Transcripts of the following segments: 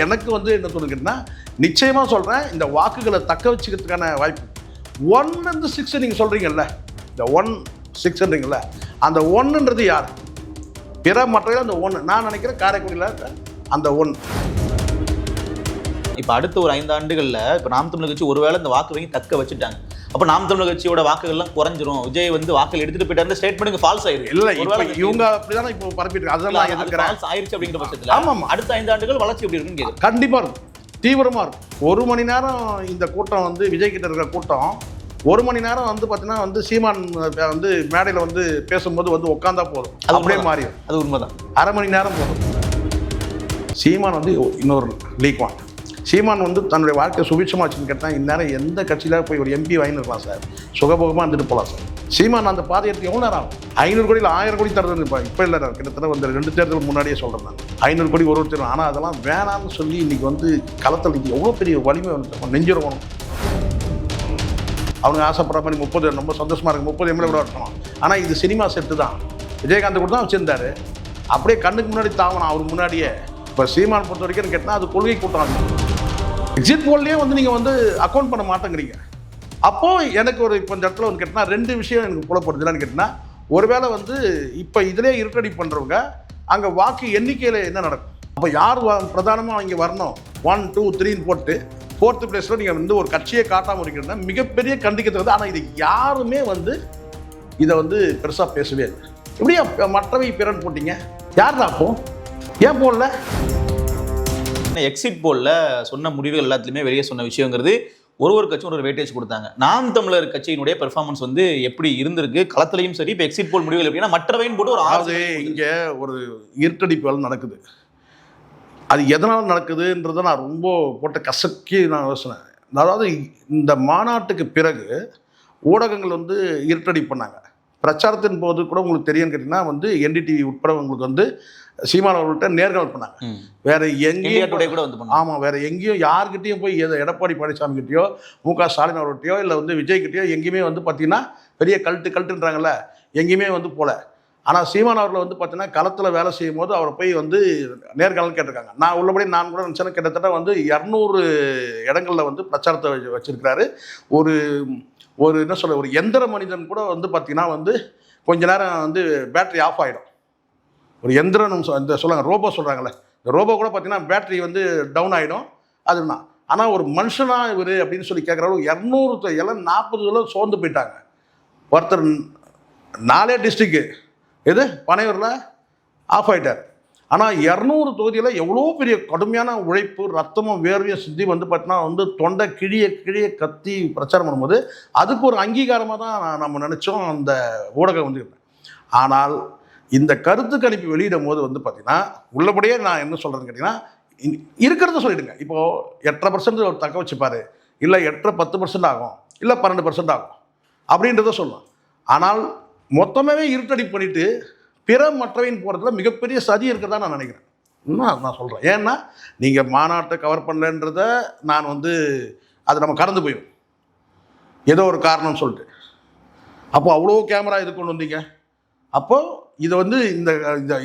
எனக்கு என்ன தோணுதுன்னா நிச்சயமாக சொல்கிறேன், இந்த வாக்குகளை தக்க வச்சுக்கிறதுக்கான வாய்ப்பு 1-6 நீங்கள் சொல்கிறீங்கல்ல, இந்த 1-6ன்றீங்கல்ல, அந்த 1ன்றது யார்? பிற மற்ற அந்த 1 நான் நினைக்கிறேன் காரைக்குடியில் அந்த 1. இப்போ அடுத்த ஒரு 5 ஆண்டுகளில் இப்போ நாம் தமிழர் கட்சி ஒருவேளை இந்த வாக்கு வங்கி தக்க வச்சுட்டாங்க, அப்போ நாம் தமிழர் கட்சியோட வாக்குகள்லாம் குறைஞ்சிரும், விஜய் வாக்குகள் எடுத்துட்டு போயிட்டாரு ஸ்டேட்மெண்ட் ஃபால்ஸ் ஆயிருக்கு. இல்லை, இவங்க அப்படிதான் இப்போ பரப்பிட்டு அதெல்லாம் எதிர்க்கிறேன் ஃபால்ஸ் ஆயிருச்சு அப்படிங்கிற பட்சத்தில் ஆமாம், அடுத்த 5 ஆண்டுகள் வளர்ச்சி எப்படி இருக்குன்னு கேட்குது. கண்டிப்பாக இருக்கும், தீவிரமாக இருக்கும். 1 மணி நேரம் இந்த கூட்டம் விஜய் கிட்ட இருக்கிற கூட்டம் 1 மணி நேரம் பார்த்தீங்கன்னா சீமான் மேடையில் பேசும்போது உட்காந்தா போதும், அப்படியே மாறிடும். அது உண்மைதான். அரை மணி நேரம் போதும். சீமான் இன்னொரு லீக்வான். சீமான் தன்னுடைய வாழ்க்கை சுபிட்சமாக வச்சுன்னு கேட்டால் இந்நேரம் எந்த கட்சியில் போய் ஒரு எம்பி வாங்கிருக்கலாம் சார், சுகபோகமாக இருந்துட்டு போகலாம் சார். சீமான் அந்த பாதை எடுத்து எவ்வளோ நேரம் ஆகும்? 500 கோடியில் 1000 கோடி தருது. இப்போ இல்லை, கிட்டத்தட்ட 2 தேர்தலுக்கு முன்னாடியே சொல்கிறேன் நான் 500 கோடி ஒரு தேர்தல். ஆனால் அதெல்லாம் வேணாம்னு சொல்லி இன்றைக்கி களத்தில் எவ்வளோ பெரிய வலிமை நெஞ்சிருக்கணும். அவங்க ஆசைப்படுற மாதிரி 30 ரொம்ப சந்தோஷமாக இருக்குது, 30 எம்எல்ஏ கூட வரணும். ஆனால் இது சினிமா செட்டு தான். விஜயகாந்த் கூட தான் வச்சுருந்தாரு, அப்படியே கண்ணுக்கு முன்னாடி தாவணும் அவர் முன்னாடியே. இப்போ சீமான் பொறுத்த வரைக்கும் கேட்டால் அது கொள்கை கூட்டம். எக்ஸிட் போல்லையே நீங்கள் அக்கௌண்ட் பண்ண மாட்டேங்கிறீங்க. அப்போது எனக்கு இப்போ இந்த இடத்துல கேட்டால் 2 விஷயம் எனக்கு புலப்படுதுலான்னு கேட்டிங்கன்னா, ஒருவேளை இப்போ இதிலே இருட்டடி பண்ணுறவங்க அங்கே வாக்கு எண்ணிக்கையில் என்ன நடக்கும்? அப்போ யார் பிரதானமாக இங்கே வரணும் 1, 2, 3ன்னு போட்டு 4th பிளேஸில் நீங்கள் ஒரு கட்சியை காட்டாமல் இருக்கிறதுனா மிகப்பெரிய கண்டிக்கிறது. ஆனால் இது யாருமே இதை பெருசாக பேசவே இல்லை. எப்படியா மற்றவை பிறன் போட்டிங்க? யார் தான் அப்போ ஏன் போடல? எக்ஸிட் போல்ல சொன்ன முடிவுகள் எல்லாத்துலேயுமே வெளியே சொன்ன விஷயங்கிறது ஒரு கட்சி ஒரு வெயிட்டேஜ் கொடுத்தாங்க. நாம் தமிழர் கட்சியினுடைய பெர்ஃபார்மன்ஸ் எப்படி இருந்திருக்கு களத்திலையும் சரி, இப்போ எக்ஸிட் போல் முடிவுகள் எப்படின்னா மற்றவைன்னு போட்டு ஒரு இங்கே ஒரு இருட்டடிப்பு வேலை நடக்குது. அது எதனால் நடக்குதுன்றதை நான் ரொம்ப போட்ட கசக்கி நான் யோசினேன். அதாவது இந்த மாநாட்டுக்கு பிறகு ஊடகங்கள் இருட்டடி பண்ணாங்க. பிரச்சாரத்தின் போது கூட உங்களுக்கு தெரியும்னு கேட்டிங்கன்னா என்டிடிவி உட்பட உங்களுக்கு சீமான் அவர்கள்ட்ட நேர்காணல் பண்ணாங்க. வேற எங்கேயும் கூட ஆமாம், வேற எங்கேயும் யார்கிட்டையும் போய் எடப்பாடி பழனிசாமி கிட்டேயோ முக ஸ்டாலின் அவர்கிட்டயோ இல்லை விஜய் கிட்டேயோ எங்கேயுமே பார்த்தீங்கன்னா பெரிய கல்ட்டுன்றாங்கல்ல, எங்கேயுமே போல. ஆனால் சீமான் அவர்கள் பார்த்தீங்கன்னா களத்தில் வேலை செய்யும் போது அவரை போய் நேர்காணல் கேட்டிருக்காங்க. நான் உள்ளபடி நான் கூட நினச்சேன்னா கிட்டத்தட்ட 200 இடங்களில் பிரச்சாரத்தை வச்சிருக்கிறாரு. ஒரு என்ன சொல்ல, ஒரு எந்திர மனிதன் கூட பார்த்தீங்கன்னா கொஞ்ச நேரம் பேட்டரி ஆஃப் ஆகிடும். ஒரு எந்திரன் இந்த சொல்லுவாங்க ரோபோ சொல்கிறாங்களே, இந்த ரோபோ கூட பார்த்தீங்கன்னா பேட்டரி டவுன் ஆகிடும். அதுனா ஆனால் ஒரு மனுஷனாக இவர் அப்படின்னு சொல்லி கேட்குறவங்க 200 எல்லாம் 40 சோர்ந்து போயிட்டாங்க. ஒருத்தர் 4 டிஸ்ட்ரிக்கு பனையூரில் ஆஃப் ஆகிட்டார். ஆனால் 200 தொகுதியில் எவ்வளோ பெரிய கடுமையான உழைப்பு, ரத்தமும் வேர்வையும் சிந்தி பார்த்தீங்கன்னா தொண்டை கிழிய கத்தி பிரச்சாரம் பண்ணும்போது அதுக்கு ஒரு அங்கீகாரமாக தான் நம்ம நினச்சோம் அந்த ஊடகம் ஆனால் இந்த கருத்து கணிப்பு வெளியிடும் போது பார்த்தீங்கன்னா உள்ளபடியே நான் என்ன சொல்கிறேன்னு கேட்டிங்கன்னா, இருக்கிறத சொல்லிவிடுங்க. இப்போது 8.5% ஒரு தக்க வச்சுப்பார், இல்லை 8-10% ஆகும், இல்லை 12% ஆகும் அப்படின்றத சொல்லலாம். ஆனால் மொத்தமாகவே இருட்டடி பண்ணிவிட்டு பிற மற்றவையின் போகிறதுல மிகப்பெரிய சதி இருக்கிறதா நான் நினைக்கிறேன். நான் சொல்கிறேன். ஏன்னா நீங்கள் மாநாட்டை கவர் பண்ணலன்றத நான் அது நம்ம கடந்து போயிடும் ஏதோ ஒரு காரணம்னு சொல்லிட்டு. அப்போ அவ்வளோ கேமரா இது கொண்டு வந்தீங்க. அப்போது இதை இந்த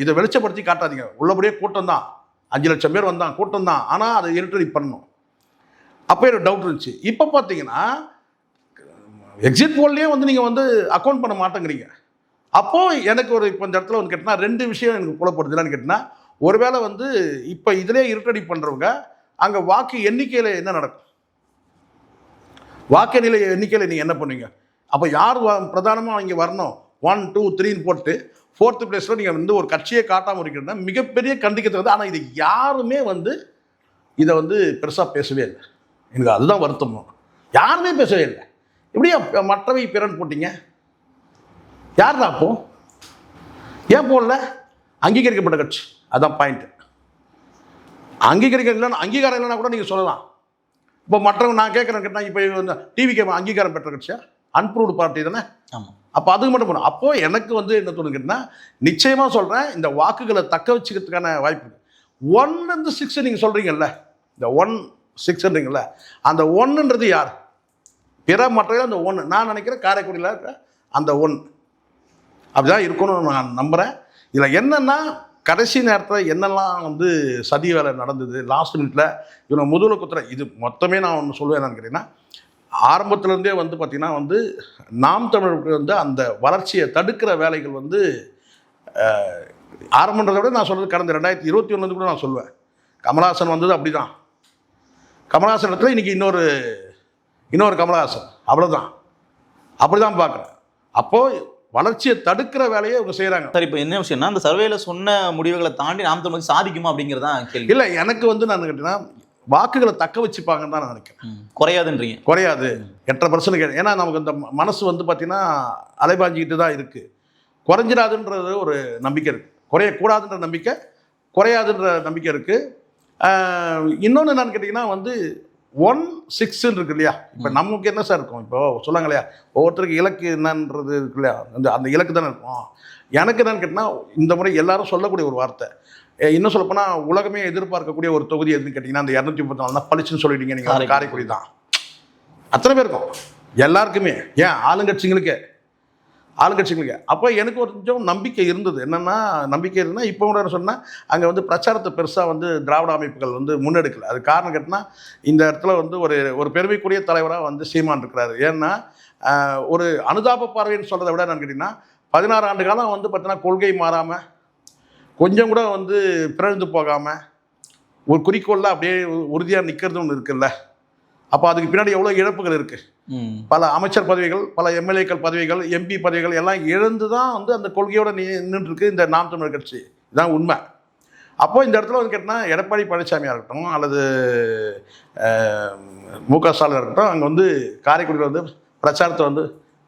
இதை வெளிச்சப்படுத்தி காட்டாதீங்க. உள்ளபடியே கூட்டம் தான், 5 லட்சம் பேர் வந்தான், கூட்டம் தான். ஆனால் அதை இருட்டடி பண்ணணும். அப்போ எனக்கு டவுட் இருந்துச்சு. இப்போ பார்த்தீங்கன்னா எக்ஸிட் போல்லையே நீங்கள் அக்கௌண்ட் பண்ண மாட்டேங்கிறீங்க. அப்போது எனக்கு இப்போ இந்த இடத்துல கேட்டால் 2 விஷயம் எனக்கு புலப்படுதுலான்னு கேட்டிங்கன்னா, ஒருவேளை இப்போ இதிலே இருட்டடி பண்ணுறவங்க அங்கே வாக்கு எண்ணிக்கையில் என்ன நடக்கும்? வாக்கு எண்ணிக்கையில் நீங்கள் என்ன பண்ணுவீங்க? அப்போ யார் பிரதானமாக இங்கே வரணும் 1, 2, 3ன்னு போட்டு 4th பிளேஸில் நீங்கள் ஒரு கட்சியை காட்டாமல் இருக்கிறதுனா மிகப்பெரிய கண்டிக்கிறது. ஆனால் இது யாருமே இதை பெருசாக பேசவே இல்லை. எனக்கு அதுதான் வருத்தம். யாருமே பேசவே இல்லை. எப்படியா மற்றவை பிறன் போட்டிங்க? யார் தான் அப்போ ஏன் போடல? அங்கீகரிக்கப்பட்ட கட்சி, அதான் பாயிண்ட். அங்கீகாரம் இல்லைன்னா கூட நீங்கள் சொல்லலாம். இப்போ மற்றவங்க நான் கேட்குறேன் கேட்டால் இப்போ டிவிக்கு அங்கீகாரம் பெற்ற கட்சியா? அன்ப்ரூவ்டு பார்ட்டி தானே. ஆமாம். அப்போ அதுக்கு மட்டும் போகணும். அப்போது எனக்கு என்ன தோணுங்கன்னா, நிச்சயமாக சொல்கிறேன், இந்த வாக்குகளை தக்க வச்சுக்கிறதுக்கான வாய்ப்பு 1-6 நீங்கள் சொல்கிறீங்கல்ல, இந்த 1-6ன்றீங்கல்ல, அந்த 1ன்றது யார்? பிற மற்ற அந்த 1 நான் நினைக்கிறேன் காரைக்குடியில் அந்த 1 அப்படிதான் இருக்கணும்னு நான் நம்புகிறேன். இதில் என்னென்னா கடைசி நேரத்தில் என்னெல்லாம் வந்து சதி வேலை நடந்தது, லாஸ்ட் மினிட்ல இவங்க முதுகுல குத்துற இது மொத்தமே நான் ஒன்று சொல்லுவேன் என்னன்னு கேட்டிங்கன்னா, ஆரம்பத்துலேருந்தே வந்து பார்த்திங்கன்னா வந்து நாம் தமிழருக்கு வந்து அந்த வளர்ச்சியை தடுக்கிற வேலைகள் வந்து ஆரம்பன்றதை விட நான் சொல்கிறது கடந்த 2021 கூட நான் சொல்லுவேன். கமலஹாசன் வந்தது அப்படி தான். கமலஹாசன் இடத்துல இன்றைக்கி இன்னொரு கமலஹாசன், அவ்வளோதான். அப்படி தான் பார்க்குறேன். அப்போது வளர்ச்சியை தடுக்கிற வேலையை இவங்க செய்கிறாங்க. சார், இப்போ என்ன விஷயம்னா அந்த சர்வேல சொன்ன முடிவுகளை தாண்டி நாம் தமிழ் சாதிக்குமா அப்படிங்கிறதா கேள்வி. இல்லை, எனக்கு வந்து நான் கேட்டீங்கன்னா வாக்குகளை தக்க வச்சுப்பாங்கன்னு தான் நான் நினைக்கிறேன். குறையாதுன்றீங்க? குறையாது, 8.5% ஏன்னா நமக்கு இந்த மனசு வந்து பார்த்தீங்கன்னா அலைபாஞ்சிக்கிட்டு தான் இருக்குது. குறைஞ்சிடாதுன்றது ஒரு நம்பிக்கை இருக்குது, குறையக்கூடாதுன்ற நம்பிக்கை, குறையாதுன்ற நம்பிக்கை இருக்குது. இன்னொன்று என்னன்னு கேட்டிங்கன்னா வந்து 1-6 இருக்கு இல்லையா, இப்போ நமக்கு என்ன சார் இருக்கும், இப்போ சொல்லாங்க இல்லையா, ஒவ்வொருத்தருக்கு இலக்கு என்னன்றது இருக்கு இல்லையா, அந்த இலக்கு தானே இருக்கும். எனக்கு என்னன்னு கேட்டிங்கன்னா இந்த முறை எல்லாரும் சொல்லக்கூடிய ஒரு வார்த்தை, இன்னும் சொல்லப்போனால் உலகமே எதிர்பார்க்கக்கூடிய ஒரு தொகுதி எதுன்னு கேட்டிங்கன்னா அந்த 234 தான் பளிச்சுன்னு சொல்லிட்டீங்க நீங்கள். காரைக்குடி தான் அத்தனை பேருக்கும், எல்லாருக்குமே, ஏன் ஆளுங்கட்சிங்களுக்கு. அப்போ எனக்கு கொஞ்சம் நம்பிக்கை இருந்தது. என்னென்னா நம்பிக்கை இருந்தால் இப்போ கூட சொன்னால் அங்கே வந்து பிரச்சாரத்தை பெருசாக வந்து திராவிட அமைப்புகள் வந்து முன்னெடுக்கலை. அது காரணம் கேட்டினா இந்த இடத்துல வந்து ஒரு பெருமைக்குரிய தலைவராக வந்து சீமான் இருக்கிறாரு. ஏன்னா ஒரு அனுதாப பார்வைன்னு சொல்கிறத விட என்னன்னு கேட்டிங்கன்னா 16 ஆண்டு காலம் வந்து பார்த்தீங்கன்னா கொள்கை மாறாமல், கொஞ்சம் கூட வந்து பிறழ்ந்து போகாமல், ஒரு குறிக்கோளில் அப்படியே உறுதியாக நிற்கிறது ஒன்று இருக்குல்ல. அப்போ அதுக்கு பின்னாடி எவ்வளோ இழப்புகள் இருக்குது. பல அமைச்சர் பதவிகள், பல எம்எல்ஏக்கள் பதவிகள், எம்பி பதவிகள் எல்லாம் இழந்து தான் வந்து அந்த கொள்கையோடு நின்றுருக்கு இந்த நாம் தமிழர் கட்சி. இதுதான் உண்மை. அப்போது இந்த இடத்துல வந்து கேட்டால் எடப்பாடி பழனிசாமியாக இருக்கட்டும் அல்லது முக ஸ்டாலினாக இருக்கட்டும், அங்கே வந்து காரைக்குடியில் வந்து பிரச்சாரத்தை வந்து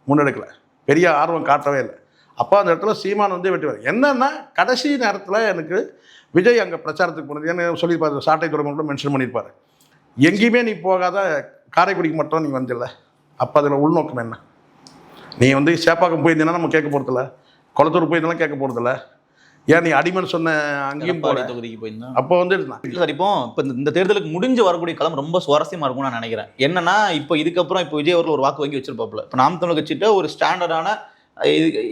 முன்னெடுக்கலை, பெரிய ஆர்வம் காட்டவே இல்லை. அப்போ அந்த இடத்துல சீமான் வந்து வெட்டுவார். என்னென்னா கடைசி நேரத்தில் எனக்கு விஜய் அங்கே பிரச்சாரத்துக்கு போனது என்ன சொல்லியிருப்பார், சாட்டை துறைமுகம் கூட மென்ஷன் பண்ணியிருப்பார். எங்கேயுமே நீ போகாத, காரைக்குடிக்கு மட்டும் நீ வந்தில்ல. அப்போ அதில் உள்நோக்கம் என்ன? நீ வந்து சேப்பாக்கம் போயிருந்தீங்கன்னா நம்ம கேட்க போகிறதில்ல, குளத்தூர் போயிருந்தாலும் கேட்க போகிறதில்ல. ஏன் நீ அடிமன் சொன்ன அங்கேயும் போகிற தொகுதிக்கு போயிருந்தா அப்போ வந்து சார். இப்போ இந்த தேர்தலுக்கு முடிஞ்சு வரக்கூடிய களம் ரொம்ப சுவாரஸ்யமாக இருக்கும்னு நான் நினைக்கிறேன். என்னன்னா இப்போ இதுக்கப்புறம் இப்போ விஜய் அவர்கள் ஒரு வாக்கு வங்கி வச்சிருப்பாப்புல. இப்போ நாம் தமிழ் கட்சிட்ட ஒரு ஸ்டாண்டர்டான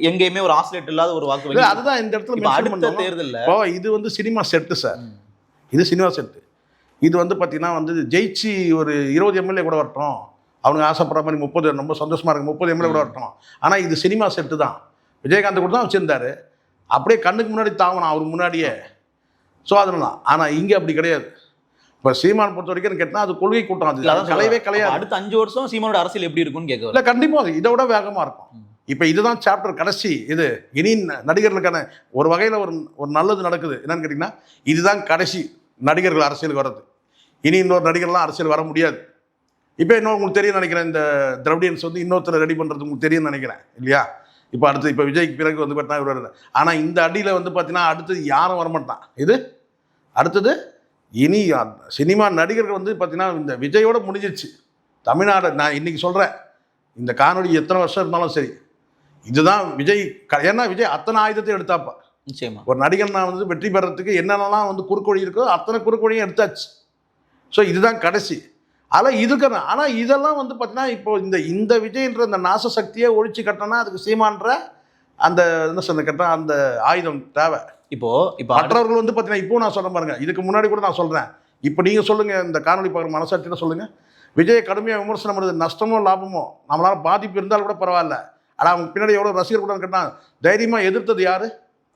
எங்கேயுமே ஒரு ஆசிலேட் இல்லாத ஒரு வாக்கு வங்கி. அதுதான் இந்த இடத்துல அடுத்த தேர்தலில் இது வந்து சினிமா செட்டு சார், இது சினிமா செட்டு. இது வந்து பார்த்தீங்கன்னா வந்து ஜெயிச்சு ஒரு 20 எம்எல்ஏ கூட வரட்டும், அவனுக்கு ஆசைப்படுற மாதிரி 30, ரொம்ப சந்தோஷமாக இருக்குது, 30 எம்எல்ஏ கூட வரட்டும். ஆனால் இது சினிமா செட்டு தான். விஜயகாந்த் கூட தான் வச்சுருந்தார், அப்படியே கண்ணுக்கு முன்னாடி தாங்கணும் அவருக்கு முன்னாடியே. ஸோ அதனால ஆனால் இங்கே அப்படி கிடையாது. இப்போ சீமான் பொறுத்த வரைக்கும் கேட்டால் அது கொள்கை கூட்டம், அது கலையவே கலையாது. அடுத்த 5 வருஷம் சீமானோட அரசியல் எப்படி இருக்குன்னு கேட்க இல்லை, கண்டிப்பாக இதை விட வேகமாக இருக்கும். இப்போ இதுதான் சாப்டர் கடைசி. இது இனி நடிகர்களுக்கான ஒரு வகையில் ஒரு நல்லது நடக்குது. என்னன்னு கேட்டிங்கன்னா இதுதான் கடைசி நடிகர்கள் அரசியலுக்கு வர்றது. இனி இன்னொரு நடிகர்லாம் அரசியல் வர முடியாது. இப்போ இன்னொரு உங்களுக்கு தெரியும் நினைக்கிறேன், இந்த திராவிடியன்ஸ் வந்து இன்னொருத்தரை ரெடி பண்ணுறது உங்களுக்கு தெரியும்னு நினைக்கிறேன் இல்லையா. இப்போ அடுத்து இப்போ விஜய்க்கு பிறகு வந்து பார்த்தீங்கன்னா இவர் வருது. ஆனால் இந்த அடியில் வந்து பார்த்தீங்கன்னா அடுத்தது யாரும் வரமாட்டான். இது அடுத்தது இனி சினிமா நடிகர்கள் வந்து பார்த்தீங்கன்னா இந்த விஜயோட முடிஞ்சிச்சு தமிழ்நாடு. நான் இன்றைக்கி சொல்கிறேன், இந்த காணொலி எத்தனை வருஷம் இருந்தாலும் சரி, இதுதான் விஜய். ஏன்னா விஜய் அத்தனை ஆயுதத்தை எடுத்தாப்பா. நிச்சயமா ஒரு நடிகர் நான் வந்து வெற்றி பெறத்துக்கு என்னென்னலாம் வந்து குறுக்கொழி இருக்கோ அத்தனை குறுக்கொழியும் எடுத்தாச்சு. ஸோ இதுதான் கடைசி. அதில் இதுக்கு ஆனால் இதெல்லாம் வந்து பார்த்தீங்கன்னா இப்போ இந்த விஜய்ன்ற அந்த நாச சக்தியை ஒழிச்சு கட்டினா அதுக்கு சீமான்ற அந்த என்ன சொல்ல கேட்டால் அந்த ஆயுதம் தேவை. இப்போ மற்றவர்கள் வந்து பார்த்தீங்கன்னா இப்போ நான் சொல்ல பாருங்க, இதுக்கு முன்னாடி கூட நான் சொல்கிறேன், இப்போ நீங்கள் சொல்லுங்கள், இந்த காணொலி பார்க்குற மனசாட்சியில் சொல்லுங்கள், விஜயை கடுமையாக விமர்சனம் பண்ணுறது நஷ்டமோ லாபமோ நம்மளால் பாதிப்பு இருந்தாலும் கூட பரவாயில்ல. ஆனால் அவங்க பின்னாடி எவ்வளோ ரசிகர் கூட கேட்டால் தைரியமாக எதிர்த்தது யார்?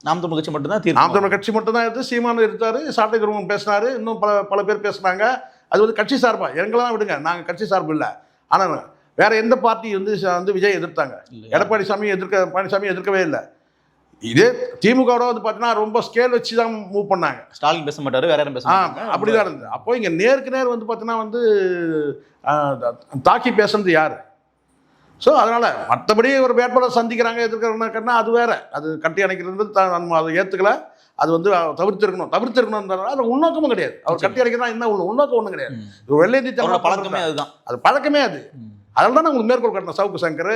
நாம் தமிழ் கட்சி மட்டும்தான். நாம் தமிழ் கட்சி மட்டும்தான் எடுத்து சீமானு எடுத்தாரு, சாட்டை துறைமுகம் பேசினாரு, இன்னும் பல பேர் பேசுனாங்க. அது வந்து கட்சி சார்பா, எங்களெல்லாம் விடுங்க, நாங்கள் கட்சி சார்பு இல்லை. ஆனால் வேற எந்த பார்ட்டி வந்து விஜய் எதிர்த்தாங்க? பழனிசாமி எதிர்க்கவே இல்லை. இதே திமுகவோட வந்து பார்த்தீங்கன்னா ரொம்ப ஸ்கேல் வச்சு தான் மூவ் பண்ணாங்க. ஸ்டாலின் பேச மாட்டாரு, வேற யாரும் பேச மாட்டாங்க, அப்படிதான் இருந்தது. அப்போ இங்கே நேருக்கு நேர் வந்து பார்த்தீங்கன்னா வந்து தாக்கி பேசுறது யாரு? ஸோ அதனால் மற்றபடி ஒரு வேட்பாளர் சந்திக்கிறாங்க எதிர்க்கிறோம்னா அது வேறு, அது கட்டி அணைக்கிறது நம்ம அதை ஏற்றுக்கல. அது வந்து தவிர்த்திருக்கணும். அது உள்நோக்கமும் கிடையாது. அவர் கட்டி அணைக்கிறதா என்ன உள்நோக்கம் ஒன்றும் கிடையாது. ஒரு வெள்ளையந்தி தமிழ் பழக்கமே அதுதான், அது பழக்கமே அது. அதனால தான் நான் உங்களுக்கு மேற்கோள் காட்டுறேன். சவுக்கு சங்கர்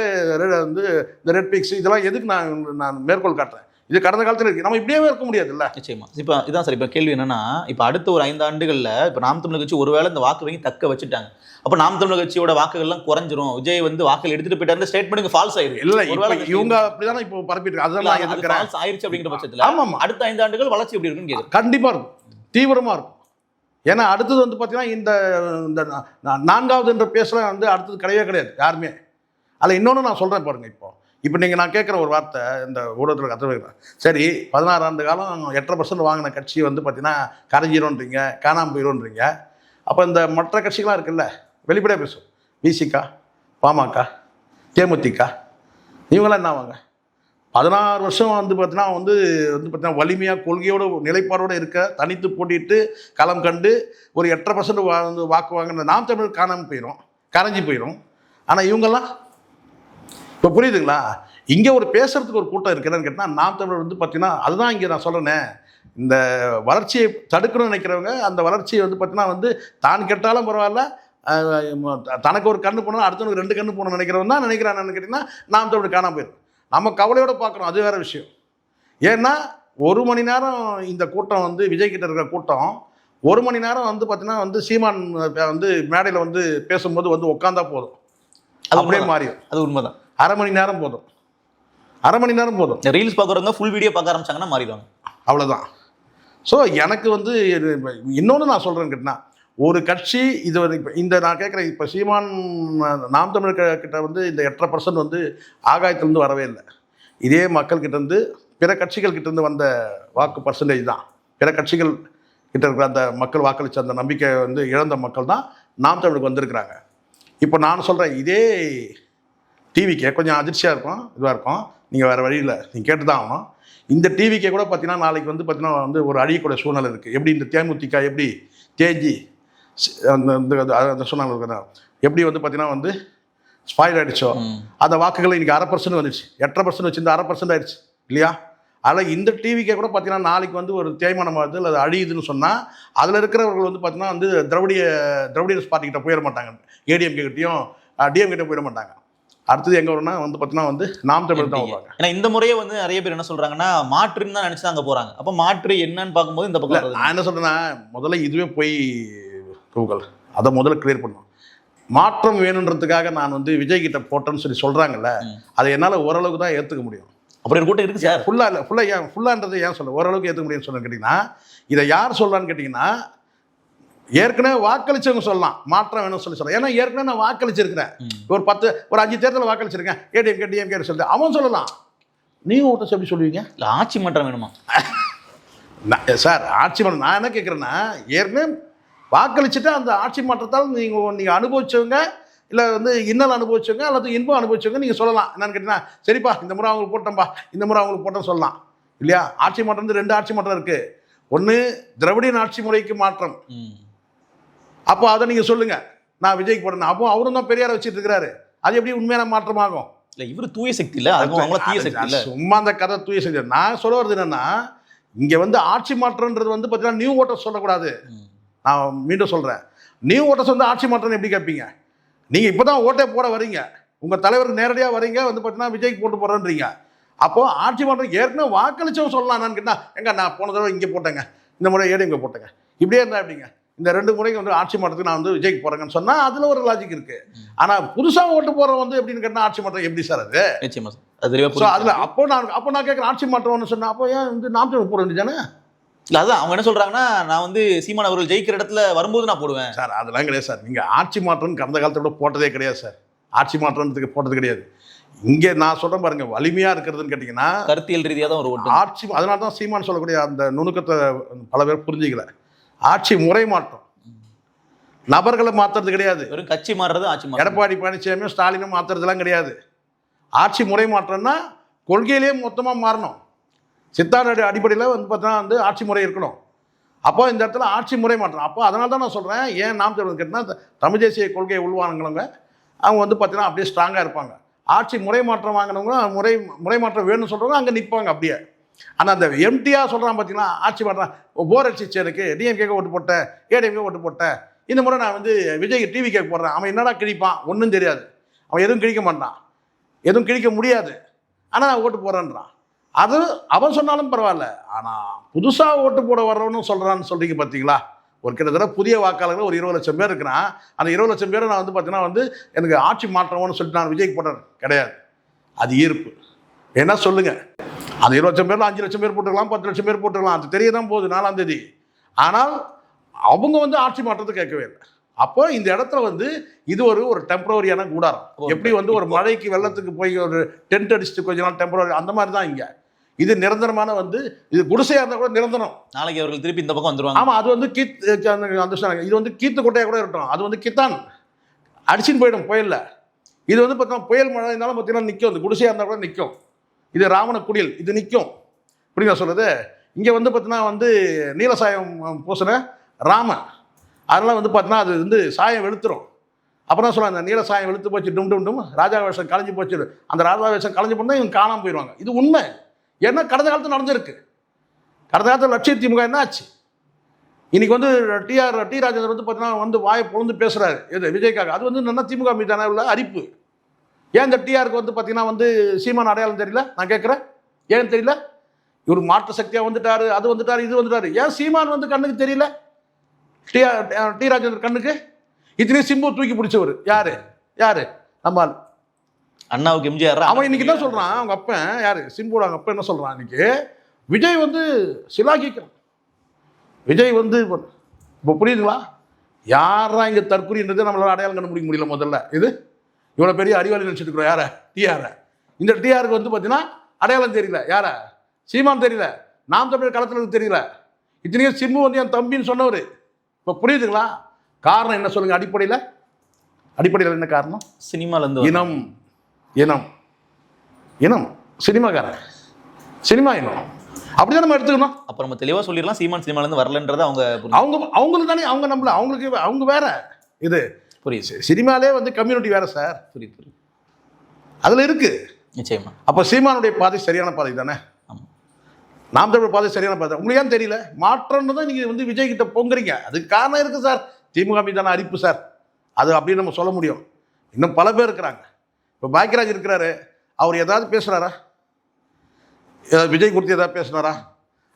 வந்து இந்த ரெட் பிக்ஸ் இதெல்லாம் எதுக்கு நான் மேற்கோள் காட்டுறேன்? இது கடந்த காலத்தில் இருக்கு. நம்ம இப்படியே இருக்க முடியாது இல்ல. நிச்சயமா. இப்போ இதான் சார் இப்போ கேள்வி என்னன்னா, இப்போ அடுத்த ஒரு 5 ஆண்டுகள்ல இப்போ நாம் தமிழர் கட்சி ஒருவேளை இந்த வாக்கு வங்கி தக்க வச்சுட்டாங்க, அப்ப நாம் தமிழர் கட்சியோட வாக்குகள்லாம் குறைஞ்சிரும், விஜய் வந்து வாக்குகள் எடுத்துட்டு போயிட்டாரு ஸ்டேட்மெண்ட் ஃபால்ஸ் ஆயிருக்கு. இல்ல இவங்க அப்படிதானே இப்போ பரப்பிட்டு அதெல்லாம் ஃபால்ஸ் ஆயிருச்சு அப்படிங்கிற பட்சத்துல ஆமாமா அடுத்த 5 ஆண்டுகள் வளர்ச்சி எப்படி இருக்குன்னு கேக்குது. கண்டிப்பா இருக்கும், தீவிரமா இருக்கும். ஏன்னா அடுத்தது வந்து பார்த்தீங்கன்னா இந்த 4வது என்ற பேசலாம் வந்து அடுத்தது கிடையவே கிடையாது யாருமே. அதில் இன்னொன்று நான் சொல்கிறேன் பாருங்கள். இப்போ நீங்கள் நான் கேட்குற ஒரு வார்த்தை இந்த ஊடகத்தில் கற்றுக்கிறேன். சரி 16 ஆண்டு காலம் 8% வாங்கின கட்சி வந்து பார்த்தீங்கன்னா கரைஞ்சிரோன்றீங்க, காணாமல் போயிடும்ன்றீங்க. அப்போ இந்த மற்ற கட்சிகளாம் இருக்குல்ல, வெளிப்படையாக பேசும், விசிகா, பாமக, தேமுதிக, இவங்களாம் என்ன ஆவாங்க? 16 வருஷம் வந்து பார்த்தீங்கன்னா வலிமையாக கொள்கையோட நிலைப்பாடோடு இருக்க, தனித்து போட்டிட்டு களம் கண்டு ஒரு 8% வாக்கு வாங்கின நாம் தமிழர் காணாமல் போயிடும், கரைஞ்சி போயிடும். ஆனால் இவங்கெல்லாம் இப்போ புரியுதுங்களா? இங்கே ஒரு பேசுறதுக்கு ஒரு கூட்டம் இருக்குதுன்னு கேட்டால் நாம் தமிழர் வந்து பார்த்தீங்கன்னா அதுதான் இங்கே நான் சொல்கிறேனே, இந்த வளர்ச்சியை தடுக்கணும்னு நினைக்கிறவங்க அந்த வளர்ச்சியை வந்து பார்த்தீங்கன்னா தான் கெட்டாலும் பரவாயில்ல, தனக்கு ஒரு கண்ணு போனால் அடுத்தவனுக்கு 2 கண்ணு போகணும்னு நினைக்கிறவன் தான் நினைக்கிறான்னு கேட்டிங்கன்னா நாம் தமிழர் காணாமல் போயிடும். நம்ம கவலையோடு பார்க்குறோம், அது வேறு விஷயம். ஏன்னா 1 மணி நேரம் இந்த கூட்டம் விஜய் கிட்ட இருக்கிற கூட்டம் 1 மணி நேரம் பார்த்தீங்கன்னா சீமான் மேடையில் பேசும்போது உட்காந்தா போதும், அப்படியே மாறிடும். அது உண்மைதான். அரை மணி நேரம் போதும். ரீல்ஸ் பார்க்குறவங்க ஃபுல் வீடியோ பார்க்க ஆரம்பிச்சாங்கன்னா மாறிடுவாங்க, அவ்வளோதான். ஸோ எனக்கு இன்னொன்று நான் சொல்கிறேன்னு கேட்டினா, ஒரு கட்சி இது இந்த நான் கேட்குறேன், இப்போ சீமான் நாம் தமிழர் கிட்ட இந்த 8% ஆகாயத்திலேருந்து வரவே இல்லை. இதே மக்கள்கிட்டேருந்து பிற கட்சிகள் கிட்டேருந்து வந்த வாக்கு பர்சன்டேஜ் தான். பிற கட்சிகள் கிட்ட இருக்கிற அந்த மக்கள் வாக்களித்த அந்த நம்பிக்கை இழந்த மக்கள் தான் நாம் தமிழுக்கு வந்திருக்கிறாங்க. இப்போ நான் சொல்கிறேன், இதே டிவிக்கே கொஞ்சம் அதிர்ச்சியாக இருக்கும், இதுவாக இருக்கும், நீங்கள் வேறு வழியில் நீங்கள் கேட்டு தான் ஆகணும். இந்த டிவிக்கே கூட பார்த்தீங்கன்னா நாளைக்கு பார்த்தீங்கன்னா ஒரு அழியக்கூடிய சூழ்நிலை இருக்குது. எப்படி இந்த தேமுதிக எப்படி தேஜி அந்த சூழ்நிலை எப்படி பார்த்தீங்கன்னா ஸ்பாயில் ஆகிடுச்சோ, அந்த வாக்குகள் இன்றைக்கி 1/2% வந்துச்சு. 8% வச்சு இந்த 1/2% ஆயிடுச்சு இல்லையா? அதில் இந்த டிவிக்கே கூட பார்த்தீங்கன்னா நாளைக்கு ஒரு தேய்மானம் ஆகுது இல்லை அது அழியுதுன்னு சொன்னால் அதில் இருக்கிறவர்கள் பார்த்தீங்கன்னா திராவிடியர்ஸ் பார்ட்டிக்கிட்ட போயிட மாட்டாங்க, ஏடிஎம்கே கிட்டையும் டிஎம் கிட்ட போயிட மாட்டாங்க. அடுத்தது எங்கே வரும்னா பார்த்தீங்கன்னா நாம் தமிழ் தான் வருவாங்க. ஏன்னா இந்த முறையே நிறைய பேர் என்ன சொல்கிறாங்கன்னா மாற்றுன்னு தான் நினச்சி அங்கே போகிறாங்க. அப்போ மாற்று என்னன்னு பார்க்கும்போது இந்த பக்கம் நான் என்ன சொல்கிறேன்னா, முதல்ல இதுவே போய் கூகுள் அதை முதல்ல கிளியர் பண்ணும். மாற்றம் வேணுன்றதுக்காக நான் விஜய் கிட்ட போட்டேன்னு சொல்கிறாங்கல்ல, அதை என்னால் ஓரளவுக்கு தான் ஏற்றுக்க முடியும். அப்படி ஒரு கூட்டம் இருக்குது சார். ஃபுல்லாக இல்லை, ஃபுல்லான்றது ஏன் சொல்ல ஓரளவுக்கு ஏற்றுக்க முடியும்னு சொல்லணும்னு கேட்டிங்கன்னா, இதை யார் சொல்லலான்னு கேட்டிங்கன்னா, ஏற்கனவே வாக்களிச்சவங்க சொல்லலாம் மாற்றம் வேணும்னு சொல்லலாம். ஏன்னா ஏற்கனவே நான் வாக்களிச்சிருக்கிறேன், ஒரு 5 தேர்தலில் வாக்களிச்சிருக்கேன், ஏடிஎம்கே டிஎம்கே சொல்லிட்டு அவன் சொல்லலாம். நீங்கள் ஓட்டர்ஸ் எப்படி சொல்லுவீங்க? இல்லை ஆட்சி மாற்றம் வேணுமா சார்? ஆட்சி மாற்றம் நான் என்ன கேட்குறேன்னா, ஏற்கனவே வாக்களிச்சுட்டு அந்த ஆட்சி மாற்றத்தால் நீங்கள் அனுபவிச்சவங்க இல்லை இன்னல் அனுபவிச்சவங்க அல்லது இன்பம் அனுபவிச்சவங்க நீங்கள் சொல்லலாம். என்னன்னு கேட்டிங்கன்னா, சரிப்பா இந்த முறை அவங்களுக்கு போட்டோம்பா, இந்த முறை அவங்களுக்கு போட்டோன்னு சொல்லலாம் இல்லையா? ஆட்சி மாற்றம் 2 ஆட்சி மாற்றம் இருக்குது. ஒன்று திராவிடியன் ஆட்சி முறைக்கு மாற்றம், அப்போ அதை நீங்கள் சொல்லுங்கள், நான் விஜய்க்கு போட்டேன். அப்போ அவரும் தான் பெரியாரை வச்சுட்டு இருக்கிறாரு, அது எப்படி உண்மையான மாற்றமாகும்? இல்லை இவர் தூய சக்தி இல்லை, அவங்கள தூய சக்தி இல்லை, சும்மா அந்த கதை தூய சக்தி. நான் சொல்ல வருது என்னன்னா, இங்கே ஆட்சி மாற்றம்ன்றது பார்த்தீங்கன்னா நியூ ஓட்டர்ஸ் சொல்லக்கூடாது. நான் மீண்டும் சொல்கிறேன், நியூ ஓட்டர்ஸ் ஆட்சி மாற்றம் எப்படி கேட்பீங்க? நீங்கள் இப்போ தான் ஓட்டே போட வரீங்க, உங்கள் தலைவருக்கு நேரடியாக வரீங்க, பார்த்தீங்கன்னா விஜய்க்கு போட்டு போடுறேன்றீங்க. அப்போது ஆட்சி மாற்றம் ஏற்கனவே வாக்களிச்சவங்க சொல்லலாம். என்னன்னு கேட்டால், எங்க நான் போன தடவை இங்கே போட்டேங்க, இந்த முறை ஏடிஎம்கே போட்டேங்க, இப்படியே இருந்தால் எப்படிங்க? இந்த 2 முறைக்கு ஆட்சி மாற்றத்துக்கு நான் விஜய்க்கு போகிறேங்கன்னு சொன்னால் அதில் ஒரு லாஜிக் இருக்குது. ஆனால் புதுசாக ஓட்டு போகிறவன் எப்படின்னு கேட்டால் ஆட்சி மாற்றம் எப்படி சார் அது? நிச்சயமா சார். அதில் அப்போ நான் கேட்குறேன் ஆட்சி மாற்றம்னு சொன்னேன், அப்போ ஏன் நாம் தமிழ் போட வேண்டியதானே? இல்லை அதான் அவங்க என்ன சொல்கிறாங்கன்னா, நான் சீமான் அவர்கள் ஜெயிக்கிற இடத்துல வரும்போது நான் போடுவேன் சார். அதெல்லாம் கிடையாது சார். நீங்கள் ஆட்சி மாற்றம்னு கடந்த காலத்தை விட போட்டதே கிடையாது சார். ஆட்சி மாற்றத்துக்கு போட்டது கிடையாது. இங்கே நான் சொல்கிறேன் பாருங்கள், வலிமையாக இருக்கிறதுன்னு கேட்டிங்கன்னா கருத்தியல் ரீதியாக தான் ஒரு ஓட்டு ஆட்சி. அதனால தான் சீமான் சொல்லக்கூடிய அந்த நுணுக்கத்தை பல பேர் புரிஞ்சிக்கல. ஆட்சி முறை மாற்றம், நபர்களை மாற்றுறது கிடையாது. வெறும் கட்சி மாறுறது ஆட்சி. எடப்பாடி பழனிசாமியும் ஸ்டாலினும் மாற்றுறதுலாம் கிடையாது. ஆட்சி முறை மாற்றம்னா கொள்கையிலேயே மொத்தமாக மாறணும். சித்தாந்த அடிப்படையில் பார்த்தீங்கன்னா ஆட்சி முறை இருக்கணும். அப்போ இந்த இடத்துல ஆட்சி முறை மாற்றம். அப்போ அதனால தான் நான் சொல்கிறேன், ஏன் நாம் தமிழ் கேட்டால் தமிழ் தேசிய கொள்கையை உள்வாங்கினவங்க அவங்க பார்த்தீங்கன்னா அப்படியே ஸ்ட்ராங்காக இருப்பாங்க. ஆட்சி முறை மாற்றம் வாங்கினவங்க முறை மாற்றம் வேணும்னு சொல்கிறவங்க அங்கே நிற்பாங்க அப்படியே. ஆனால் அந்த எம்டியாக சொல்கிறான் பார்த்தீங்கன்னா, ஆட்சி மாற்றம் போர் அடிச்சிச்சு, எனக்கு டிஎம்கே ஓட்டு போட்டேன், ஏடிஎம்கே ஓட்டு போட்டேன், இந்த முறை நான் விஜய்க்கு டிவி கேட்க போடுறேன். அவன் என்னடா கிழிப்பான்? ஒன்றும் தெரியாது. அவன் எதுவும் கிழிக்க மாட்டான், எதுவும் கிழிக்க முடியாது. ஆனால் நான் ஓட்டு போடுறேன்றான். அது அவன் சொன்னாலும் பரவாயில்ல. ஆனால் புதுசாக ஓட்டு போட வர்றவனும் சொல்கிறான்னு சொல்கிறீங்க பார்த்தீங்களா? ஒரு கிட்டத்தட்ட புதிய வாக்காளர்கள் ஒரு 20 லட்சம் பேர் இருக்கிறான். அந்த 20 லட்சம் பேரை நான் வந்து பார்த்தீங்கன்னா வந்து எனக்கு ஆட்சி மாற்றணும்னு சொல்லிட்டு நான் விஜய்க்கு போட்டேன் கிடையாது. அது ஈர்ப்பு. என்ன சொல்லுங்கள், அந்த 20 லட்சம் பேரில் 5 லட்சம் பேர் போட்டுக்கலாம், 10 லட்சம் பேர் போட்டுக்கலாம், அது தெரிய தான் போகுது 4ஆம் தேதி. ஆனால் அவங்க வந்து ஆட்சி மாற்றத்தை கேட்கவே இல்லை. அப்போ இந்த இடத்துல வந்து இது ஒரு டெம்பரவரியான கூடாரம். எப்படி வந்து ஒரு மழைக்கு வெள்ளத்துக்கு போய் ஒரு டென்ட் அடிச்சுட்டு கொஞ்ச நாள் டெம்பரவரி, அந்த மாதிரி தான் இங்கே. இது நிரந்தரமான வந்து இது குடிசையாக இருந்தால் கூட நிரந்தரம். நாளைக்கு அவர்கள் திருப்பி இந்த பக்கம் வந்துருவாங்க. ஆமாம், அது வந்து இது வந்து கீத்து கொட்டையாக கூட இருக்கட்டும், அது வந்து கித்தான் அடிச்சுன்னு போயிடும் புயலில். இது வந்து பார்த்தீங்கன்னா புயல் மழை இருந்தாலும் பார்த்தீங்கன்னா நிற்கும், இந்த குடிசையாக இருந்தால் கூட நிற்கும். இது ராவண குடில், இது நிற்கும். புரியுங்க சொல்கிறது? இங்கே வந்து பார்த்தீங்கன்னா வந்து நீலசாயம் பூசின ராமன், அதெல்லாம் வந்து பார்த்தீங்கன்னா அது வந்து சாயம் வெளுத்துரும். அப்புறம் சொல்லுவாங்க அந்த நீல சாயம் வெளுத்து போச்சு, டும் டும் டும் ராஜா வேஷம் கலைஞ்சு போச்சு, அந்த ராஜா வேஷம் கலைஞ்சு போனால் இவங்க காணாமல் போயிடுவாங்க. இது உண்மை. ஏன்னா கடந்த காலத்தில் நடந்திருக்கு. கடந்த காலத்தில் லட்சிய திமுக என்ன ஆச்சு? இன்னைக்கு வந்து டி ராஜேந்தர் வந்து பார்த்தீங்கன்னா வந்து வாயை பொழுந்து பேசுகிறாரு எது விஜய்க்காக. அது வந்து என்ன திமுக மீதான உள்ள அரிப்பு. ஏன் இந்த டிஆருக்கு வந்து பார்த்தீங்கன்னா வந்து சீமான் அடையாளம் தெரியல? நான் கேட்குறேன், ஏன் தெரியல? இவர் மாற்று சக்தியாக வந்துட்டாரு, அது வந்துட்டாரு, இது வந்துட்டாரு. ஏன் சீமான் வந்து கண்ணுக்கு தெரியல? டி ராஜேந்தர் கண்ணுக்கு இத்தனையும் சிம்பு தூக்கி பிடிச்சவர் யாரு? நம்மால் அண்ணாவுக்கு எம்ஜிஆர். அவன் இன்னைக்கு என்ன சொல்றான், அவங்க அப்பன் யாரு சிம்புவோட அவங்க அப்பன் என்ன சொல்றான், இன்னைக்கு விஜய் வந்து சிலாகிக்கிறான். விஜய் வந்து இப்போ புரியுதுங்களா? யாரா இங்க தற்கொலைன்றது நம்மளால அடையாளம் கண்டுபிடிக்க முடியல. முதல்ல இது இவ்வளோ பெரிய அறிவாளி நினச்சிட்டு இருக்கிறோம். யார? டிஆரை. இந்த டிஆருக்கு வந்து பார்த்தீங்கன்னா அடையாளம் தெரியல. யார? சீமான் தெரியல, நாம் தமிழர் களத்தில் தெரியல. இத்தனையும் சிம்பு வந்து என் தம்பின்னு சொன்னவர். இப்போ புரியுதுங்களா? காரணம் என்ன சொல்லுங்க? அடிப்படையில் என்ன காரணம்? சினிமாலேருந்து இனம் இனம் இனம் சினிமாக்காரன், சினிமா இனம், அப்படிதான் நம்ம எடுத்துக்கணும். அப்போ நம்ம தெளிவாக சொல்லிடலாம், சீமான் சினிமாலேருந்து வரலன்றதை அவங்களுக்கு தானே, அவங்க நம்மள அவங்களுக்கு அவங்க வேற. இது புரியுது. சினிமாலே வந்து கம்யூனிட்டி வேற சார். புரியுது. அதில் இருக்கு நிச்சயமா. அப்போ சீமானுடைய பாதை சரியான பாதை தானே, நாம் தமிழ் பாதை சரியான பாதை. உங்களுக்கு ஏன் தெரியல? மாற்றம்னு தான் நீங்கள் வந்து விஜய் கிட்ட பொங்குறீங்க. அதுக்கு காரணம் இருக்குது சார், திமுக மீதான அரிப்பு சார். அது அப்படின்னு நம்ம சொல்ல முடியும். இன்னும் பல பேர் இருக்கிறாங்க. இப்போ பாக்கியராஜ் இருக்கிறாரு, அவர் ஏதாவது பேசுகிறாரா? விஜய் குறித்து ஏதாவது பேசுனாரா?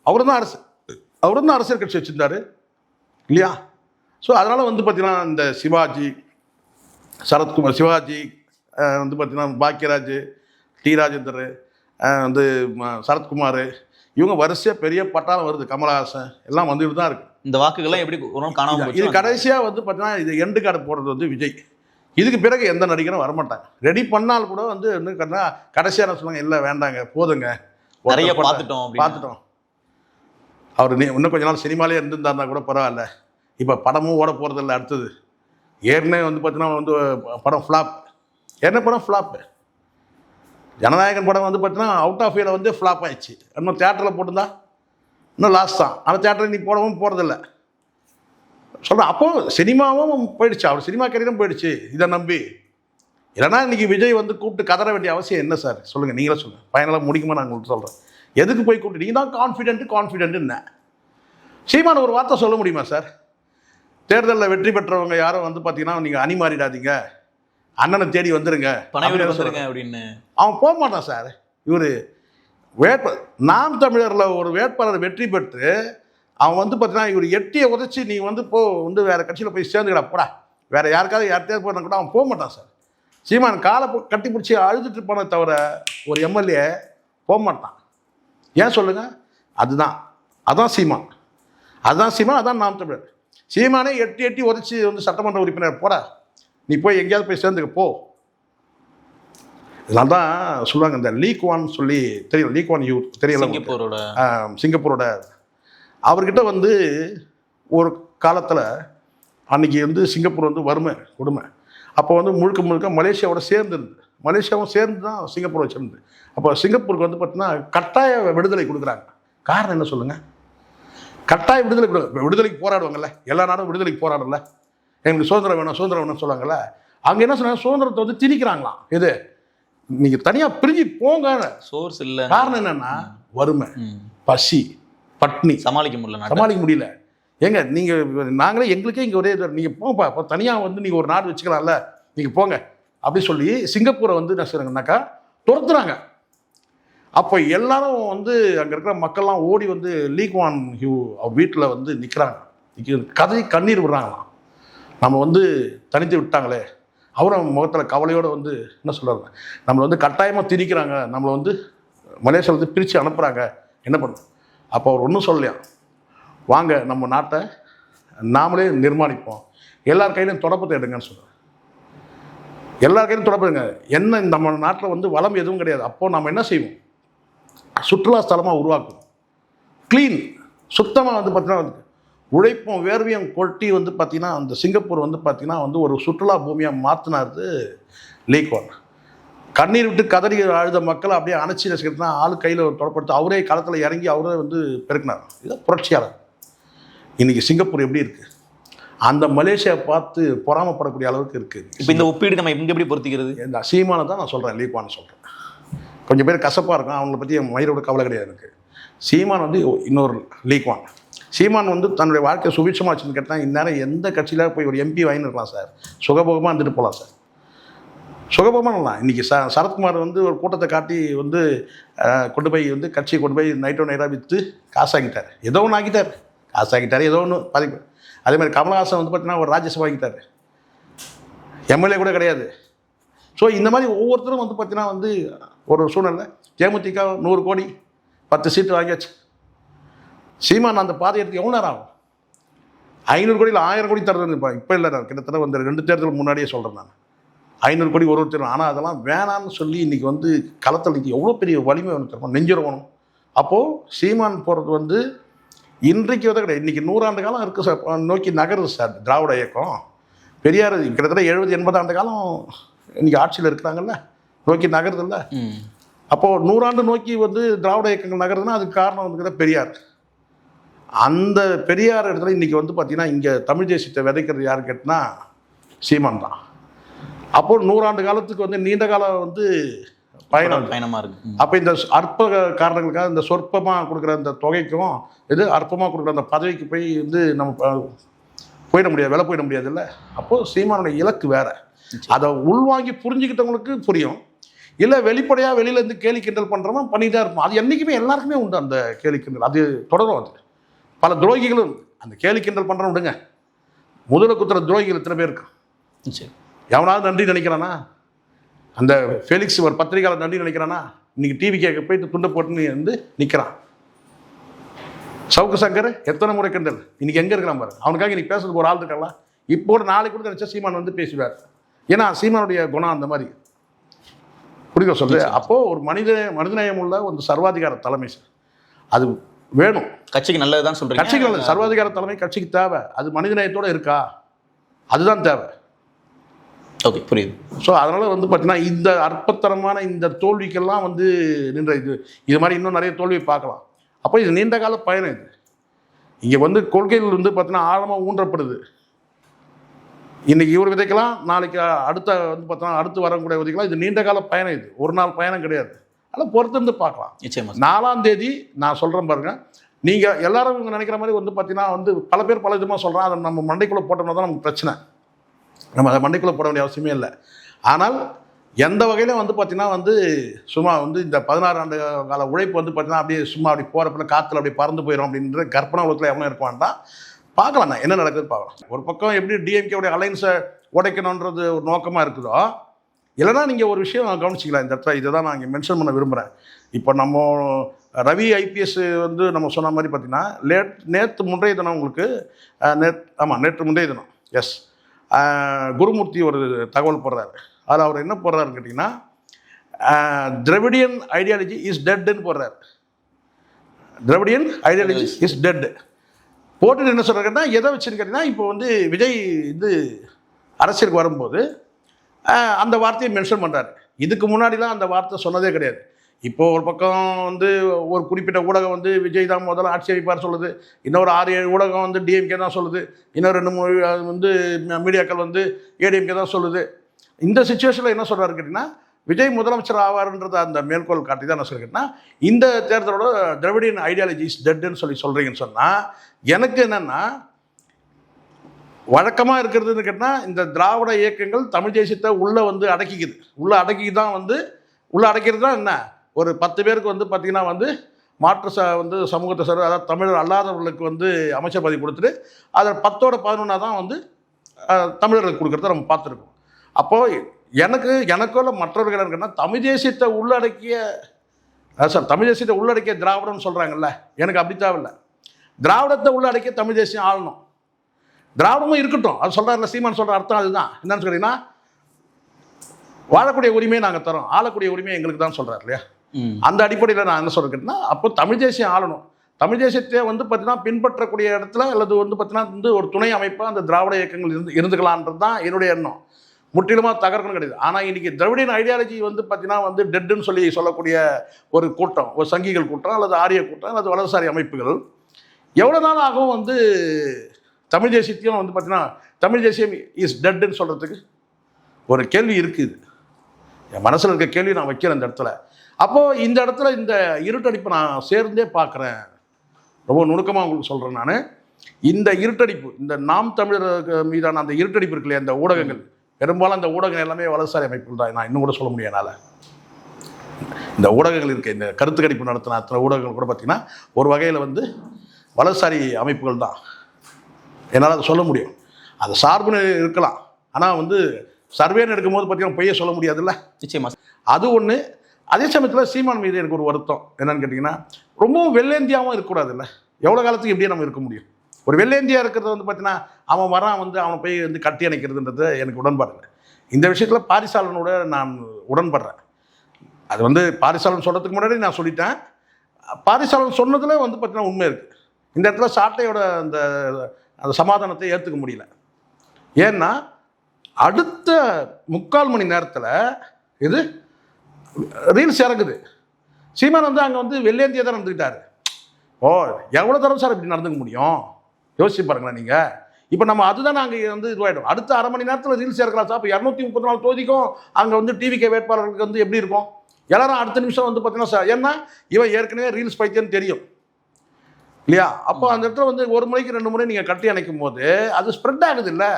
அவர் தான் அரசியல் கட்சி வச்சுருந்தாரு இல்லையா? ஸோ அதனால் வந்து பார்த்தீங்கன்னா இந்த சிவாஜி, சரத்குமார், சிவாஜி வந்து பார்த்தீங்கன்னா பாக்கியராஜ், டி ராஜேந்தர், வந்து சரத்குமார், இவங்க வரிசையாக பெரிய பட்டாளம் வருது. கமலஹாசன் எல்லாம் வந்துட்டு தான் இருக்கு. இந்த வாக்குகள்லாம் எப்படி காணாமல் இது கடைசியாக வந்து பார்த்தீங்கன்னா இது எண்டு கார்டு போடுறது வந்து விஜய். இதுக்கு பிறகு எந்த நடிகரும் வரமாட்டாங்க. ரெடி பண்ணால் கூட வந்து கடைசியாக என்ன சொல்லுவாங்க, இல்லை வேண்டாங்க போதுங்க, நிறைய பார்த்துட்டோம். அவர் இன்னும் கொஞ்ச நாள் சினிமாலே இருந்திருந்தாருந்தா கூட பரவாயில்ல. இப்போ படமும் ஓட போகிறதில்ல. அடுத்தது ஏற்கனவே வந்து பார்த்தீங்கன்னா வந்து படம் ஃப்ளாப். என்ன படம் ஃப்ளாப்பு? ஜனநாயகன் படம் வந்து பார்த்தீங்கன்னா அவுட் ஆஃப் இயரில் வந்து ஃப்ளாப் ஆயிடுச்சு. இன்னும் தேட்டரில் போட்டுருந்தா இன்னும் லாஸ் தான். ஆனால் தேட்டரில் நீ போடவும் போகிறதில்ல சொல்கிறேன். அப்போது சினிமாவும் போயிடுச்சு, அவர் சினிமா கரியரும் போயிடுச்சு இதை நம்பி. இல்லைனா இன்றைக்கி விஜய் வந்து கூப்பிட்டு கதற வேண்டிய அவசியம் என்ன சார்? சொல்லுங்கள், நீங்களே சொல்லுங்கள். ஃபைனலாக முடிக்குமா? நான் உங்களுக்கு சொல்கிறேன். எதுக்கு போய் கூப்பிட்டு நீங்கள் தான் கான்ஃபிடென்ட்டுன்னு சீமான ஒரு வார்த்தை சொல்ல முடியுமா சார்? தேர்தலில் வெற்றி பெற்றவங்க யாரும் வந்து பார்த்தீங்கன்னா நீங்கள் அணி மாறிடாதீங்க, அண்ணனை தேடி வந்துருங்க அப்படின்னு அவன் போக மாட்டான் சார். இவர் நாம் தமிழரில் ஒரு வேட்பாளர் வெற்றி பெற்று அவன் வந்து பார்த்தீங்கன்னா இவர் எட்டியை உதச்சி நீ வந்து வந்து வேறு கட்சியில் போய் சேர்ந்துக்கிடா போடா, வேறு யாருக்காவது போனால் கூட அவன் போக மாட்டான் சார். சீமான் காலை கட்டி பிடிச்சி அழுதுட்டு போன தவிர ஒரு எம்எல்ஏ போக மாட்டான். ஏன் சொல்லுங்கள்? அதுதான் சீமான், அதான் நாம் தமிழர். சீமானே எட்டி உதச்சி வந்து சட்டமன்ற உறுப்பினர் போடா, நீ போய் எங்கேயாவது போய் சேர்ந்துக்க போ. இதனால தான் சொல்லுவாங்க இந்த லீக்வான் சொல்லி தெரியல, லீக்வான் யூ தெரியல, சிங்கப்பூரோட அவர்கிட்ட வந்து ஒரு காலத்தில் அன்றைக்கி வந்து சிங்கப்பூர் வந்து வறுமை கொடுமை. அப்போ வந்து முழுக்க மலேசியாவோட மலேசியாவும் சேர்ந்து தான் சிங்கப்பூரை சேர்ந்து. அப்போ சிங்கப்பூருக்கு வந்து பார்த்தீங்கன்னா கட்டாய விடுதலை கொடுக்குறாங்க. காரணம் என்ன சொல்லுங்கள்? கட்டாய விடுதலைக்கு போராடுவாங்கல்ல, எல்லா நாடும் விடுதலைக்கு போராடல, எங்களுக்கு சுதந்திரம் வேணும்னு சொல்லுவாங்கல்ல. அங்கே என்ன சொன்னாங்க, சுதந்திரத்தை வந்து திணிக்கிறாங்களாம். இது நீங்கள் தனியாக பிரிஞ்சு போங்க, சோர்ஸ் இல்லை. காரணம் என்னன்னா வறுமை, பசி, பட்னி, சமாளிக்க முடியல. ஏங்க நீங்கள் நாங்களே எங்களுக்கே இங்கே ஒரே நீங்கள் போங்கப்பா, இப்போ தனியாக வந்து நீங்கள் ஒரு நாடு வச்சுக்கலாம்ல, நீங்கள் போங்க அப்படி சொல்லி சிங்கப்பூரை வந்து என்ன செய்கிறாங்கன்னாக்கா துரத்துறாங்க. அப்போ எல்லாரும் வந்து அங்கே இருக்கிற மக்கள்லாம் ஓடி வந்து லீ குவான் ஹியூ வீட்டில் வந்து நிற்கிறாங்க, கதறி கண்ணீர் விடுறாங்களாம். நம்ம வந்து தனித்து விட்டாங்களே. அவரும் முகத்தில் கவலையோடு வந்து என்ன சொல்கிறாங்க, நம்மளை வந்து கட்டாயமாக திணிக்கிறாங்க, நம்மளை வந்து மலேசியாவிலேருந்து பிரித்து அனுப்புகிறாங்க, என்ன பண்ணும். அப்போ அவர் ஒன்றும் சொல்லலையா, வாங்க நம்ம நாட்டை நாமளே நிர்மாணிப்போம், எல்லார் கையிலையும் தொடப்பத்தை எடுங்கன்னு சொல்கிறார். எல்லார் கையிலும் தொடப்பதுங்க. என்ன நம்ம நாட்டில் வந்து வளம் எதுவும் கிடையாது. அப்போது நம்ம என்ன செய்வோம், சுற்றுலா ஸ்தலமாக உருவாக்குவோம், க்ளீன் சுத்தமாக வந்து பார்த்தீங்கன்னா உழைப்பும் வேர்வையும் கொட்டி வந்து பார்த்திங்கன்னா அந்த சிங்கப்பூர் வந்து பார்த்திங்கன்னா வந்து ஒரு சுற்றுலா பூமியாக மாற்றினாரு லீ குவான். கண்ணீர் விட்டு கதறி அழுத மக்களை அப்படியே அணைச்சி நசிக்கிறதுனா ஆளு கையில் தொடப்படுத்து அவரே களத்தில் இறங்கி அவரே வந்து பெருக்கினார். இதான் புரட்சியாளர். இன்றைக்கி சிங்கப்பூர் எப்படி இருக்குது, அந்த மலேசியா பார்த்து பொறாமப்படக்கூடிய அளவுக்கு இருக்குது. இப்போ இந்த ஒப்பீடு நம்ம இங்கே எப்படி பொறுத்திக்கிறது? இந்த சீமானை தான் நான் சொல்கிறேன், லீ குவான் சொல்கிறேன். கொஞ்சம் பேர் கசப்பாக இருக்கும், அவங்கள பற்றி என் மயிரோட கவலை கிடையாது எனக்கு. சீமான் வந்து இன்னொரு லீ குவான். சீமான் வந்து தன்னுடைய வாழ்க்கையை சுபிட்சமாக வச்சுன்னு கேட்டால் இந்நேரம் எந்த கட்சியில் போய் ஒரு எம்பி வாங்கின்னு இருக்கலாம் சார், சுகபோகமாக இருந்துட்டு போகலாம் சார், சுகபோகமாக இருக்கலாம். இன்றைக்கி சரத்குமார் வந்து ஒரு கூட்டத்தை காட்டி வந்து கொண்டு போய் வந்து கட்சியை கொண்டு போய் நைட்டோ நைட்டாக விற்று காசாக்கிட்டார், ஏதோ ஒன்று ஆக்கிட்டார், காசாக்கிட்டார், ஏதோ ஒன்று பாதிப்பு. அதே மாதிரி கமலஹாசன் வந்து பார்த்தீங்கன்னா ஒரு ராஜ்யசபா ஆக்கிட்டார், எம்எல்ஏ கூட கிடையாது. ஸோ இந்த மாதிரி ஒவ்வொருத்தரும் வந்து பார்த்தீங்கன்னா வந்து ஒரு சூழ்நிலை. தேமுதிக 100 கோடி 10 சீட்டு வாங்கியாச்சு. சீமான் அந்த பாதை எடுத்து எவ்வளோ நேரம் ஆகும்? 500 கோடியில் 1000 கோடி தருதுன்னு இப்போ இல்லை, நான் கிட்டத்தட்ட வந்து 2 தேர்தல் முன்னாடியே சொல்கிறேன் நான். 500 கோடி ஒரு தேர்தல். ஆனால் அதெல்லாம் வேணான்னு சொல்லி இன்றைக்கி வந்து களத்தில் இன்றைக்கி எவ்வளோ பெரிய வலிமை வந்து தருவோம், நெஞ்சுறவணும். அப்போது சீமான் போகிறது வந்து இன்றைக்கு வந்து கிடையாது, இன்றைக்கி 100 ஆண்டு காலம் இருக்குது சார், நோக்கி நகருது சார் திராவிட இயக்கம். பெரியார் கிட்டத்தட்ட 70-80 ஆண்டு காலம் இன்றைக்கி ஆட்சியில் இருக்கிறாங்கல்ல, நோக்கி நகருது இல்லை. அப்போது 100 ஆண்டு நோக்கி வந்து திராவிட இயக்கங்கள் நகருதுன்னா அதுக்கு காரணம் வந்து பெரியார். அந்த பெரியார் இடத்துல இன்றைக்கி வந்து பார்த்திங்கன்னா இங்கே தமிழ் தேசியத்தை விதைக்கிறது யார் கேட்டினா சீமான் தான். அப்போது 100 ஆண்டு காலத்துக்கு வந்து நீண்ட காலம் வந்து பயணமாக இருக்குது. அப்போ இந்த அற்ப காரணங்களுக்காக இந்த சொற்பமாக கொடுக்குற அந்த தொகைக்கும் இது அற்பமாக கொடுக்குற அந்த பதவிக்கு போய் வந்து நம்ம போயிட முடியாது, விலை போயிட முடியாது இல்லை. அப்போது சீமானுடைய இலக்கு வேறு. அதை உள்வாங்கி புரிஞ்சுக்கிட்டவங்களுக்கு புரியும், இல்லை வெளிப்படையாக வெளியிலேருந்து கேலி கிண்டல் பண்ணுறவன் பண்ணிட்டு தான் இருப்போம். அது என்றைக்குமே எல்லாருக்குமே உண்டு அந்த கேலி கிண்டல், அது தொடரும். அது பல துரோகிகளும் அந்த கேலி கிண்டல் பண்ணுறோம் விடுங்க, முதல குத்துற துரோகிகள் எத்தனை பேர் இருக்கு? எவனாவது நன்றி நினைக்கிறானா? அந்த ஃபெலிக்ஸ் ஒரு பத்திரிகையாளர் நன்றி நினைக்கிறானா? இன்றைக்கி டிவி கேட்க போயிட்டு துண்டை போட்டுன்னு வந்து நிற்கிறான். சவுக்கு சங்கர் எத்தனை முறை கிண்டல், இன்றைக்கி எங்கே இருக்கிறான் பாரு. அவனுக்காக இன்றைக்கி பேசுறதுக்கு ஒரு ஆள் இருக்கலாம். இப்போ ஒரு நாளைக்கு கூட நினச்சா சீமான் வந்து பேசுவார். ஏன்னா சீமானுடைய குணம் அந்த மாதிரி புரியுதோ சொல்லு. அப்போது ஒரு மனிதநேயம் உள்ள ஒரு சர்வாதிகார தலைமை சார், அது வேணும். கட்சிக்கு நல்லது தான் சொல்கிறேன். கட்சிக்கு நல்லது, சர்வாதிகார தலைமை கட்சிக்கு தேவை. அது மனிதநேயத்தோடு இருக்கா, அதுதான் தேவை. ஓகே, புரியுது. ஸோ அதனால் வந்து பார்த்தீங்கன்னா இந்த அற்பத்தரமான இந்த தோல்விக்கெல்லாம் வந்து நின்ற இது மாதிரி இன்னும் நிறைய தோல்வியை பார்க்கலாம். அப்போ இது நீண்ட கால பயணம். இது இங்கே வந்து கொள்கைகள் வந்து பார்த்தீங்கன்னா ஆழமாக ஊன்றப்படுது. இன்றைக்கி இவர் விதைக்கலாம், நாளைக்கு அடுத்த வந்து பார்த்தோன்னா அடுத்து வரக்கூடிய விதைக்கலாம். இது நீண்ட கால பயணம், இது ஒரு நாள் பயணம் கிடையாது. அதனால் பொறுத்திருந்து பார்க்கலாம். நிச்சயமா 4ஆம் தேதி நான் சொல்கிறேன் பாருங்கள். நீங்கள் எல்லாரும் இவங்க நினைக்கிற மாதிரி வந்து பார்த்தீங்கன்னா வந்து பல பேர் பல விதமாக சொல்கிறான். அதை நம்ம மண்டைக்குள்ளே போட்டோம்னா தான் நமக்கு பிரச்சனை. நம்ம அதை மண்டைக்குள்ளே போட வேண்டிய அவசியமே இல்லை. ஆனால் எந்த வகையிலும் வந்து பார்த்திங்கன்னா வந்து சும்மா வந்து இந்த 16 ஆண்டு கால உழைப்பு வந்து பார்த்திங்கன்னா அப்படியே சும்மா அப்படி போகிறப்ப காற்றுல அப்படியே பறந்து போயிடும் அப்படின்ற கற்பனை உலகத்தில் எவ்வளோ இருக்க வேண்டாம். பார்க்கலாம் என்ன நடக்குதுன்னு பார்க்கலாம். ஒரு பக்கம் எப்படி டிஎம்கேவுடைய அலைன்ஸை உடைக்கணுன்றது ஒரு நோக்கமாக இருக்குதோ, இல்லைனா நீங்கள் ஒரு விஷயம் கவனிச்சிக்கலாம் இந்த இடத்துல. இதை தான் நான் இங்கே மென்ஷன் பண்ண விரும்புகிறேன். இப்போ நம்ம ரவி ஐபிஎஸ் வந்து நம்ம சொன்ன மாதிரி பார்த்திங்கன்னா நேற்று முன்றைய தினம் உங்களுக்கு நேற்று முன்றைய தினம் குருமூர்த்தி ஒரு தகவல் போடுறாரு. அதில் அவர் என்ன போடுறாருன்னு கேட்டிங்கன்னா திராவிடியன் ஐடியாலஜி இஸ் டெட்ன்னு போடுறாரு. திராவிடியன் ஐடியாலஜி இஸ் டெட் போட்டுட்டு என்ன சொல்கிறாருன்னா எதை வச்சுன்னு கேட்டிங்கன்னா இப்போ வந்து விஜய் இது அரசியலுக்கு வரும்போது அந்த வார்த்தையை மென்ஷன் பண்ணுறாரு. இதுக்கு முன்னாடிலாம் அந்த வார்த்தை சொன்னதே கிடையாது. இப்போது ஒரு பக்கம் வந்து ஒரு குறிப்பிட்ட ஊடகம் வந்து விஜய் தான் முதல்ல ஆட்சி அமைப்பார் சொல்லுது, இன்னொரு 6-7 ஊடகம் வந்து டிஎம்கே தான் சொல்லுது, இன்னொரு 2-3 வந்து மீடியாக்கள் வந்து ஏடிஎம்கே தான் சொல்லுது. இந்த சுச்சுவேஷனில் என்ன சொல்கிறாரு கேட்டிங்கன்னா விஜய் முதலமைச்சர் ஆவார்ன்றத அந்த மேற்கோள் காட்டி தான் என்ன சொல்லிக்கிட்டேன்னா இந்த தேர்தலோட திராவிடியன் ஐடியாலஜி இஸ் டெட்ன்னு சொல்கிறீங்கன்னு சொன்னால் எனக்கு என்னென்னா வழக்கமாக இருக்கிறதுன்னு கேட்டால் இந்த திராவிட இயக்கங்கள் தமிழ் தேசியத்தை உள்ளே வந்து அடக்கிக்குது. உள்ளே அடக்கி தான் வந்து உள்ளே அடைக்கிறது தான் என்ன ஒரு 10 பேருக்கு வந்து பார்த்தீங்கன்னா வந்து வந்து சமூகத்தை சார், அதாவது தமிழர் அல்லாதவர்களுக்கு வந்து அமைச்சர் பதவி கொடுத்துட்டு அதில் 10ஓட 11 தான் வந்து தமிழர்களுக்கு கொடுக்குறத நம்ம பார்த்துருக்கோம். அப்போது எனக்கோ இல்லை மற்றவர்கள் என்னன்னா தமிழ் தேசியத்தை உள்ளடக்கிய தமிழ் தேசியத்தை உள்ளடக்கிய திராவிடம்னு சொல்கிறாங்கல்ல, எனக்கு அப்படி தேவையில்லை. திராவிடத்தை உள்ளடக்கிய தமிழ் தேசியம் ஆளணும், திராவிடமும் இருக்கட்டும். அது சொல்கிறாருல சீமான் சொல்கிற அர்த்தம் அதுதான். என்னன்னு சொன்னீங்கன்னா வாழக்கூடிய உரிமையை நாங்கள் தரோம், ஆளக்கூடிய உரிமையை எங்களுக்கு தான் சொல்கிறார் இல்லையா. அந்த அடிப்படையில் நான் என்ன சொல்கிறேன்னா, அப்போ தமிழ் தேசியம் ஆளணும். தமிழ் தேசியத்தை வந்து பார்த்தீங்கன்னா பின்பற்றக்கூடிய இடத்துல அல்லது வந்து பார்த்தீங்கன்னா வந்து ஒரு துணை அமைப்பாக அந்த திராவிட இயக்கங்கள் இருந்துக்கலான்றது தான் என்னுடைய எண்ணம். முற்றிலுமாக தகர்க்கணும் கிடையாது. ஆனால் இன்றைக்கி திராவிடியன் ஐடியாலஜி வந்து பார்த்தீங்கன்னா வந்து டெட்டுன்னு சொல்லக்கூடிய ஒரு கூட்டம், ஒரு சங்கிகள் கூட்டம் அல்லது ஆரிய கூட்டம் அல்லது வலதுசாரி அமைப்புகள் எவ்வளோ நாள் ஆகும் வந்து தமிழ் தேசியத்தையும் வந்து பார்த்தீங்கன்னா தமிழ் தேசியம் இஸ் டெட்டுன்னு சொல்கிறதுக்கு ஒரு கேள்வி இருக்குது. என் மனசில் இருக்க கேள்வி நான் வைக்கிறேன் இந்த இடத்துல. அப்போது இந்த இடத்துல இந்த இருட்டடிப்பை நான் சேர்ந்தே பார்க்குறேன். ரொம்ப நுணுக்கமாக உங்களுக்கு சொல்கிறேன் நான். இந்த இருட்டடிப்பு, இந்த நாம் தமிழர் மீதான அந்த இருட்டடிப்பு இருக்கு இல்லையா, இந்த ஊடகங்கள், பெரும்பாலும் அந்த ஊடகங்கள் எல்லாமே வலதுசாரி அமைப்புகள் தான். நான் இன்னும் கூட சொல்ல முடியும் என்னால். இந்த ஊடகங்கள் இருக்க இந்த கருத்து கணிப்பு நடத்தின அத்தனை ஊடகங்கள் கூட பார்த்திங்கன்னா ஒரு வகையில் வந்து வலதுசாரி அமைப்புகள் தான். என்னால் அதை சொல்ல முடியும். அது சார்புன்னு இருக்கலாம், ஆனால் வந்து சர்வேன்னு எடுக்கும்போது பார்த்தீங்கன்னா பொய்யே சொல்ல முடியாதுல்ல. நிச்சயமாக அது ஒன்று. அதே சமயத்தில் சீமான் மீது எனக்கு ஒரு வருத்தம் என்னன்னு கேட்டிங்கன்னா, ரொம்பவும் வெள்ளேந்தியாகவும் இருக்கக்கூடாதுல்ல. எவ்வளோ காலத்துக்கு எப்படியே நம்ம இருக்க முடியும்? ஒரு வெள்ளேந்தியா இருக்கிறது வந்து பார்த்தீங்கன்னா அவன் வரான் வந்து அவனை போய் வந்து கட்டி அணைக்கிறதுன்றது எனக்கு உடன்பாடு இல்லை. இந்த விஷயத்தில் பாரிசாலனோட நான் உடன்படுறேன். அது வந்து பாரிசாலன் சொல்கிறதுக்கு முன்னாடி நான் சொல்லிட்டேன். பாரிசாலன் சொன்னதில் வந்து பார்த்தீங்கன்னா உண்மை இருக்குது. இந்த இடத்துல சாட்டையோட அந்த சமாதானத்தை ஏற்றுக்க முடியல. ஏன்னா அடுத்த 3/4 மணி நேரத்தில் இது ரீல்ஸ் இறங்குது. சீமான் வந்து அங்கே வந்து வெள்ளேந்தியா தான் நடந்துக்கிட்டாரு. எவ்வளோ தரம் சார் இப்படி நடந்துக்க முடியும்? யோசிச்சு பாருங்களேன் நீங்கள். இப்போ நம்ம அதுதான் அங்கே வந்து இதுவாகிடும். அடுத்த அரை மணி நேரத்தில் ரீல்ஸ் இறக்கலாம் சார். இப்போ 234 தொகுதிக்கும் அங்கே வந்து டிவிகே வேட்பாளர்களுக்கு வந்து எப்படி இருக்கும்? எல்லாரும் அடுத்த நிமிஷம் வந்து பார்த்தீங்கன்னா சார், ஏன்னா இவன் ஏற்கனவே ரீல்ஸ் பைத்தியன்னு தெரியும் இல்லையா. அப்போ அந்த இடத்துல வந்து 1 முறைக்கு 2 முறை நீங்கள் கட்டி அணைக்கும் போது அது ஸ்ப்ரெட் ஆகுது இல்லை.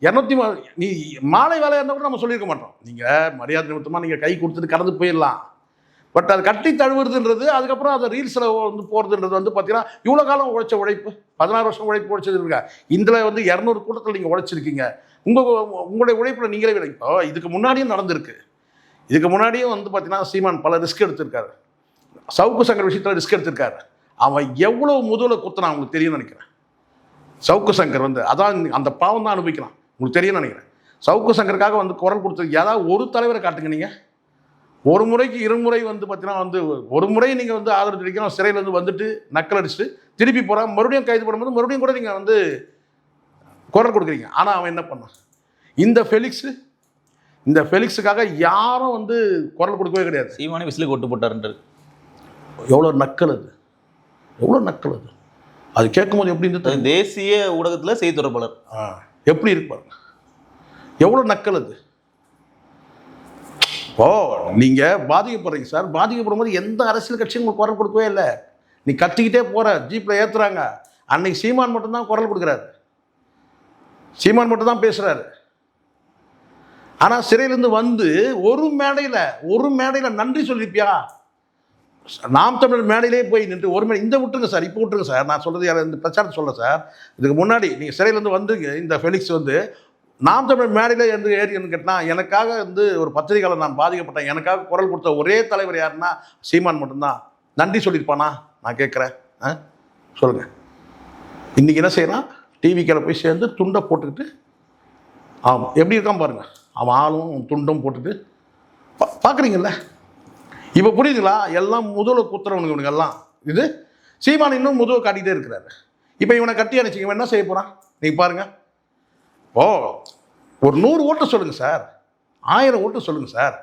200 நீ மாலை வேலையாக இருந்தால் கூட நம்ம சொல்லியிருக்க மாட்டோம். நீங்கள் மரியாதை நிமித்தமாக நீங்கள் கை கொடுத்துட்டு கடந்து போயிடலாம். பட் அது கட்டி தழுவுறதுன்றது, அதுக்கப்புறம் அதை ரீல்ஸில் வந்து போகிறதுன்றது வந்து பார்த்தீங்கன்னா இவ்வளோ காலம் உழைச்ச உழைப்பு, 16 வருஷம் உழைப்பு உழைச்சது இருக்கா. இதில் வந்து 200 கூட்டத்தில் நீங்கள் உழைச்சிருக்கீங்க. உங்களுடைய உழைப்பில் நீங்களே விட. இப்போ இதுக்கு முன்னாடியும் நடந்திருக்கு. இதுக்கு முன்னாடியும் வந்து பார்த்தீங்கன்னா சீமான் பல ரிஸ்க் எடுத்திருக்காரு. சவுக்கு சங்கர் விஷயத்தில் ரிஸ்க் எடுத்திருக்காரு. அவன் எவ்வளோ முதுகில் குத்துனா அவங்களுக்கு தெரியும்னு நினைக்கிறேன். சவுக்கு சங்கர் வந்து அதான் அந்த பாவம் தான் அனுபவிக்கலாம், உங்களுக்கு தெரியும்னு நினைக்கிறேன். சவுக்கு சங்கருக்காக வந்து குரல் கொடுத்தது ஏதாவது ஒரு தலைவரை காட்டுங்க. நீங்கள் 1 முறைக்கு 2 முறை வந்து பார்த்தீங்கன்னா வந்து 1 முறை நீங்கள் வந்து ஆதரவு தெரிவிக்கணும், சிறையிலேருந்து வந்துட்டு நக்கல் அடிச்சுட்டு திருப்பி போகிறான், மறுபடியும் கைது பண்ணும்போது மறுபடியும் கூட நீங்கள் வந்து குரல் கொடுக்குறீங்க. ஆனால் அவன் என்ன பண்ணான்? இந்த ஃபெலிக்ஸுக்காக யாரும் வந்து குரல் கொடுக்கவே கிடையாது. சீமானே விசிலுக்கு ஒட்டு போட்டாருன்றது எவ்வளோ நக்கல் அது, எவ்வளோ நக்கல் அது. அது கேட்கும்போது எப்படி இருந்தது? தேசிய ஊடகத்தில் செய்தி தொடர்பாளர் எப்படி இருப்பாங்க, எவ்வளோ நக்கல் அது. நீங்கள் பாதிக்கப்படுறீங்க சார். பாதிக்கப்படும் போது எந்த அரசியல் கட்சியும் உங்களுக்கு குரல் கொடுக்கவே இல்லை. நீ கத்திக்கிட்டே போகிற, ஜீப்பில் ஏற்றுறாங்க. அன்னைக்கு சீமான் மட்டும்தான் குரல் கொடுக்குறாரு, சீமான் மட்டும்தான் பேசுகிறாரு. ஆனால் சிறையிலேருந்து வந்து ஒரு மேடையில் நன்றி சொல்லியிருப்பியா? நாம் தமிழர் மேடையிலே போய் நின்று ஒரு மேடை இந்த விட்டுருங்க சார், இப்போ விட்டுருங்க சார். நான் சொல்கிறது யாரும் இந்த பிரச்சாரத்தை சொல்ல சார். இதுக்கு முன்னாடி நீங்கள் சிறையிலேருந்து வந்து இந்த ஃபெலிக்ஸ் வந்து நாம் தமிழர் மேடையில் இருந்து ஏறின்னு கேட்டால், எனக்காக வந்து ஒரு பத்திரிகையாளர் நான் பாதிக்கப்பட்டேன், எனக்காக குரல் கொடுத்த ஒரே தலைவர் யாருன்னா சீமான் மட்டும்தான். நன்றி சொல்லியிருப்பானா நான் கேட்குறேன். சொல்லுங்கள். இன்றைக்கி என்ன செய்யலாம்? டிவிக்கில் போய் சேர்ந்து துண்டை போட்டுக்கிட்டு ஆமாம் எப்படி இருக்கான் பாருங்கள். அவன் ஆளும் துண்டும் போட்டுட்டு பார்க்குறீங்கல்ல. இப்போ புரியுதுங்களா? எல்லாம் முதுகில் குத்துறவனுங்க இவனுங்க எல்லாம். இது சீமான் இன்னும் முதுவை காட்டிகிட்டே இருக்கிறாரு. இப்போ இவனை கட்டி அணைச்சிங்க, இவன் என்ன செய்ய போகிறான் நீங்கள் பாருங்கள். ஒரு 100 ஓட்டு சொல்லுங்கள் சார், 1000 ஓட்டு சொல்லுங்கள் சார்.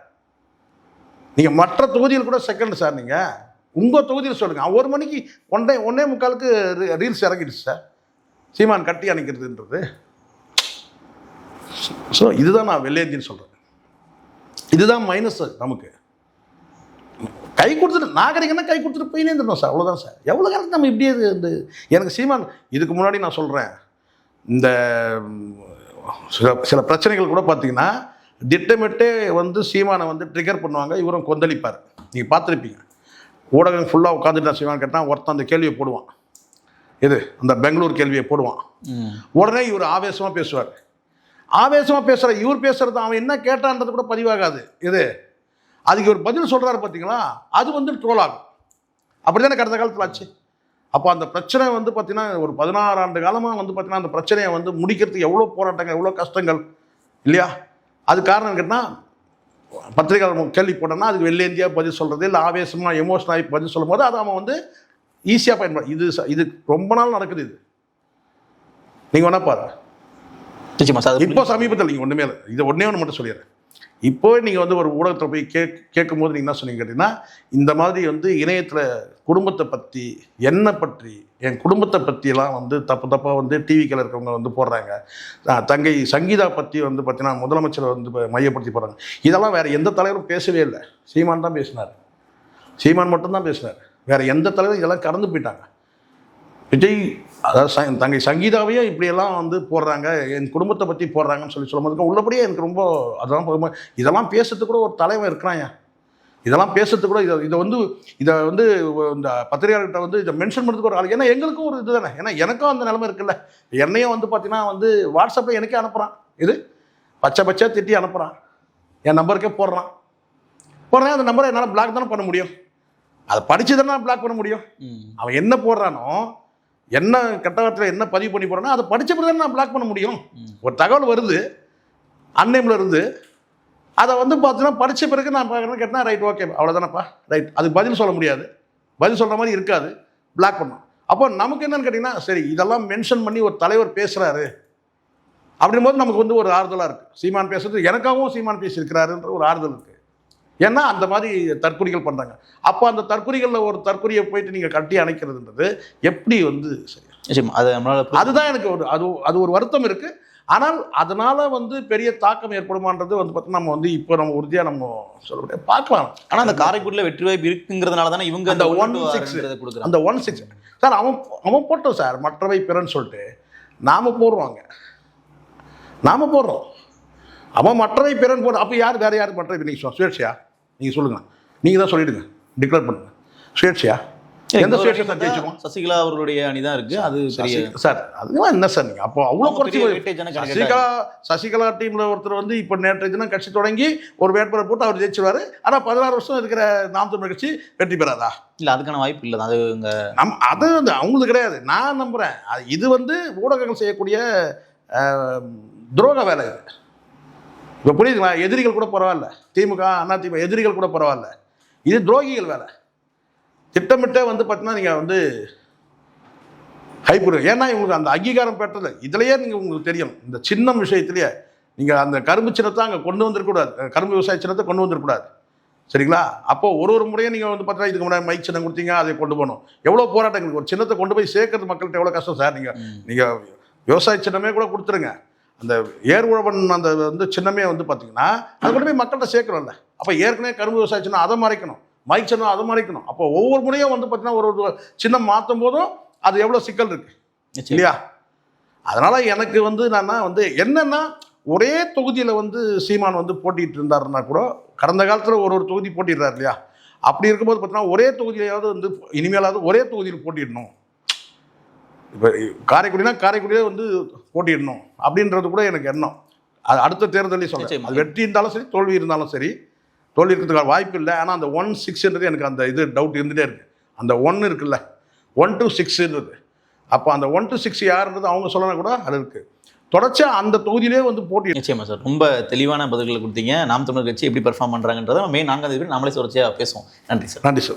நீங்கள் மற்ற தொகுதியில் கூட செகண்ட் சார். நீங்கள் உங்கள் தொகுதியில் சொல்லுங்கள். 1 மணிக்கு 1:45க்கு ரீல்ஸ் இறங்கிடுச்சு சார், சீமான் கட்டி அணைக்கிறதுன்றது. ஸோ இதுதான் நான் வெள்ளையஞ்சின்னு சொல்கிறேன். இதுதான் மைனஸ். நமக்கு கை கொடுத்துட்டு நாகரிகம்னா கை கொடுத்துட்டு போயினே இருந்தோம் சார், அவ்வளோதான் சார். எவ்வளோ காலத்துக்கு நம்ம இப்படியே எனக்கு சீமான் இதுக்கு முன்னாடி நான் சொல்கிறேன், இந்த சில பிரச்சனைகள் கூட பார்த்தீங்கன்னா திட்டமிட்டே வந்து சீமானை வந்து ட்ரிகர் பண்ணுவாங்க, இவரும் கொந்தளிப்பார். நீங்கள் பார்த்துருப்பீங்க, ஊடகம் ஃபுல்லாக உட்காந்துட்டா சீமான் கேட்டால் ஒருத்தன் அந்த கேள்வியை போடுவான், இது அந்த பெங்களூர் கேள்வியை போடுவான். உடனே இவர் ஆவேசமாக பேசுவார். ஆவேசமாக பேசுகிற இவர் பேசுகிறது அவன் என்ன கேட்டான்றது கூட பதிவாகாது. இது அதுக்கு ஒரு பதில் சொல்கிறாரு பார்த்தீங்களா, அது வந்து ட்ரோல் ஆகும். அப்படி தானே கடந்த காலத்தில் ஆச்சு. அப்போ அந்த பிரச்சனை வந்து பார்த்தீங்கன்னா ஒரு 16 ஆண்டு காலமாக வந்து பார்த்தீங்கன்னா அந்த பிரச்சனையை வந்து முடிக்கிறதுக்கு எவ்வளோ போராட்டங்கள், எவ்வளோ கஷ்டங்கள் இல்லையா. அது காரணம் கேட்டால் பத்திரிகையாளர் கேள்வி போட்டோன்னா அதுக்கு வெள்ளேந்தியாக பதில் சொல்கிறது, இல்லை ஆவேசமாக எமோஷனாகி பதில் சொல்லும் போது அதை அவன் வந்து ஈஸியாக பயன்படும். இது ரொம்ப நாள் நடக்குது. இது நீங்கள் வேணா பாருங்க. இப்போ சமீபத்தில் நீங்கள் ஒன்றுமே இல்லை, இதை ஒன்றே மட்டும் சொல்லிடுறேன். இப்போ நீங்கள் வந்து ஒரு ஊடகத்தில் போய் கேட்கும்போது நீங்கள் என்ன சொன்னீங்க கேட்டிங்கன்னா, இந்த மாதிரி வந்து இணையத்தில் குடும்பத்தை பற்றி, என்னை பற்றி, என் குடும்பத்தை பற்றியெல்லாம் வந்து தப்பாக வந்து டிவிக்கில் இருக்கவங்க வந்து போடுறாங்க. தங்கை சங்கீதா பற்றி வந்து பார்த்தீங்கன்னா முதலமைச்சரை வந்து மையப்படுத்தி போடுறாங்க. இதெல்லாம் வேறு எந்த தலைவரும் பேசவே இல்லை. சீமான் தான் பேசினார். சீமான் மட்டும்தான் பேசினார். வேறு எந்த தலைவரும் இதெல்லாம் கடந்து போயிட்டாங்க. விஜய் அதாவது தங்கை சங்கீதாவையும் இப்படியெல்லாம் வந்து போடுறாங்க, என் குடும்பத்தை பற்றி போடுறாங்கன்னு சொல்லும்போது உள்ளபடியே எனக்கு ரொம்ப அதெல்லாம் இதெல்லாம் பேசுறதுக்கு கூட ஒரு தலைவன் இருக்கிறான். இதெல்லாம் பேசுறதுக்கு கூட இதை வந்து இந்த பத்திரிகையாளர்கிட்ட வந்து இதை மென்ஷன் பண்ணுறதுக்கு ஒரு ஆள். ஏன்னா எங்களுக்கும் ஒரு இது தானே, ஏன்னா எனக்கும் அந்த நிலைமை இருக்குல்ல. என்னையும் வந்து பார்த்தீங்கன்னா வந்து வாட்ஸ்அப்பில் எனக்கே அனுப்புகிறான், இது பச்சை திட்டி அனுப்புகிறான், என் நம்பருக்கே போடுறான். அந்த நம்பரை என்னால் பிளாக் தானே பண்ண முடியும். அதை படித்து தானே பிளாக் பண்ண முடியும். அவன் என்ன போடுறானோ, என்ன கெட்ட வார்த்தையில் என்ன பதிவு பண்ணி போகிறேன்னா அதை படித்த பிறகு நான் பிளாக் பண்ண முடியும். ஒரு தகவல் வருது அன்னைமில் இருந்து, அதை வந்து பார்த்தீங்கன்னா படித்த பிறகு நான் பார்க்குறேன்னு கேட்டால் ரைட் ஓகே அவ்வளோதானப்பா ரைட், அதுக்கு பதில் சொல்ல முடியாது, பதில் சொல்கிற மாதிரி இருக்காது, பிளாக் பண்ணணும். அப்போ நமக்கு என்னன்னு கேட்டிங்கன்னா, சரி இதெல்லாம் மென்ஷன் பண்ணி ஒரு தலைவர் பேசுகிறாரு அப்படின்போது நமக்கு வந்து ஒரு ஆறுதலாக இருக்குது. சீமான் பேசுறது எனக்காகவும் சீமான் பேசியிருக்கிறாருன்ற ஒரு ஆறுதல் இருக்குது. ஏன்னா அந்த மாதிரி தற்கொலைகள் பண்ணுறாங்க. அப்போ அந்த தற்கொலைகளில் ஒரு தற்கொலையை போயிட்டு நீங்கள் கட்டி அணைக்கிறதுன்றது எப்படி வந்து சரி, அதுதான் எனக்கு அது ஒரு வருத்தம் இருக்குது. ஆனால் அதனால் வந்து பெரிய தாக்கம் ஏற்படுமான்றது வந்து பார்த்தீங்கன்னா நம்ம வந்து இப்போ நம்ம உறுதியாக நம்ம சொல்ல முடியாது, பார்க்கலாம். ஆனால் அந்த காரைக்குடியில் வெற்றி வாய்ப்பு இருக்குங்கிறதுனால தானே இவங்க அந்த 1-6 அந்த 1-6 சார் அவன் போட்டோம் சார், மற்றவை பிறன்னு சொல்லிட்டு நாம் போடுறோம். அவன் மற்றவை பிறன் போடுற. அப்போ வேறு யார் மற்றவை? நீங்கள் சுயேட்சையா நீங்கள் சொல்லுங்கள், நீங்கள் தான் சொல்லிவிடுங்க, டிக்ளேர் பண்ணுங்கள். சுயேட்சையா எந்த சுயேட்சை சார் ஜெயிச்சுக்கும்? சசிகலா அவர்களுடைய அணி தான் இருக்குது. அது சார் அதுதான் என்ன சார் நீங்கள் அப்போ அவ்வளோ குறைச்சி சசிகலா டீமில் ஒருத்தர் வந்து இப்போ நேற்று தினம் கட்சி தொடங்கி ஒரு வேட்பாளர் போட்டு அவர் ஜெயிச்சுவார். ஆனால் 16 வருஷம் இருக்கிற நாம் தமிழர் கட்சி வெற்றி பெறாதா? இல்லை, அதுக்கான வாய்ப்பு இல்லை. அது அது வந்து அவங்களுக்கு கிடையாது, நான் நம்புகிறேன். இது வந்து ஊடகங்கள் செய்யக்கூடிய துரோக வேலை. இது இப்போ புரியுதுங்களா? எதிரிகள் கூட பரவாயில்ல, திமுக அதிமுக எதிரிகள் கூட பரவாயில்ல, இது துரோகிகள் வேலை. திட்டமிட்டே வந்து பார்த்தீங்கன்னா நீங்கள் வந்து ஹைப். ஏன்னா இவங்களுக்கு அந்த அங்கீகாரம் பெற்றது இதுலையே உங்களுக்கு தெரியும். இந்த சின்னம் விஷயத்திலேயே நீங்கள் அந்த கரும்பு சின்னத்தை அங்கே கொண்டு வந்துருக்கூடாது, கரும்பு விவசாய சின்னத்தை கொண்டு வந்துருக்கூடாது, சரிங்களா? அப்போது ஒரு முறையும் நீங்கள் வந்து பார்த்தீங்கன்னா இதுக்கு முன்னாடி மைக் சின்னம் கொடுத்தீங்க, அதை கொண்டு போகணும். எவ்வளோ போராட்டங்களுக்கு ஒரு சின்னத்தை கொண்டு போய் சேர்க்கறது மக்கள்கிட்ட எவ்வளோ கஷ்டம் சார். நீங்கள் விவசாய சின்னமே கூட கொடுத்துருங்க, அந்த ஏர் உழவன் அந்த வந்து சின்னமே வந்து பார்த்தீங்கன்னா அது கொண்டு போய் மக்கள்கிட்ட சேர்க்கணும்ல. அப்போ ஏற்கனவே கரும்பு விவசாய சின்னம் அதை மறைக்கணும், மைக் சின்னம் அதை மறைக்கணும். அப்போ ஒவ்வொரு முறையும் வந்து பார்த்தீங்கன்னா ஒரு சின்னம் மாற்றும் போதும் அது எவ்வளோ சிக்கல் இருக்குது இல்லையா? அதனால் எனக்கு வந்து நான் வந்து என்னென்னா, ஒரே தொகுதியில் வந்து சீமான் வந்து போட்டிகிட்டு இருந்தாருன்னா கூட கடந்த காலத்தில் ஒரு தொகுதி போட்டிடுறாரு இல்லையா? அப்படி இருக்கும்போது பார்த்தீங்கன்னா ஒரே தொகுதியிலையாவது வந்து இனிமேலாவது ஒரே தொகுதியில் போட்டிடணும். இப்போ காரைக்குடியிலே வந்து போட்டிடணும் அப்படின்றது கூட எனக்கு எண்ணம். அது அடுத்த தேர்தலையும் சொல்கிறேன். அது வெற்றி இருந்தாலும் சரி, தோல்வி இருந்தாலும் சரி, தோல்வி இருக்கிறதுக்கான வாய்ப்பு இல்லை. ஆனால் அந்த 1-6ன்றது எனக்கு அந்த இது டவுட் இருந்துகிட்டே இருக்குது. அந்த 1 இருக்குல்ல, 1-6ன்றது. அப்போ அந்த 1-6 யாருன்றது அவங்க சொல்லணும் கூட அது இருக்குது. தொடர்ச்சியாக அந்த தொகுதியிலே வந்து போட்டி. நிச்சயமா சார், ரொம்ப தெளிவான பதில்களை கொடுத்தீங்க. நாம் தமிழர் கட்சி எப்படி பெர்ஃபார்ம் பண்ணுறாங்கன்றதை மே 4ஆம் தேதி நாமளே தொடர்ச்சியாக பேசுவோம். நன்றி சார். நன்றி சார்.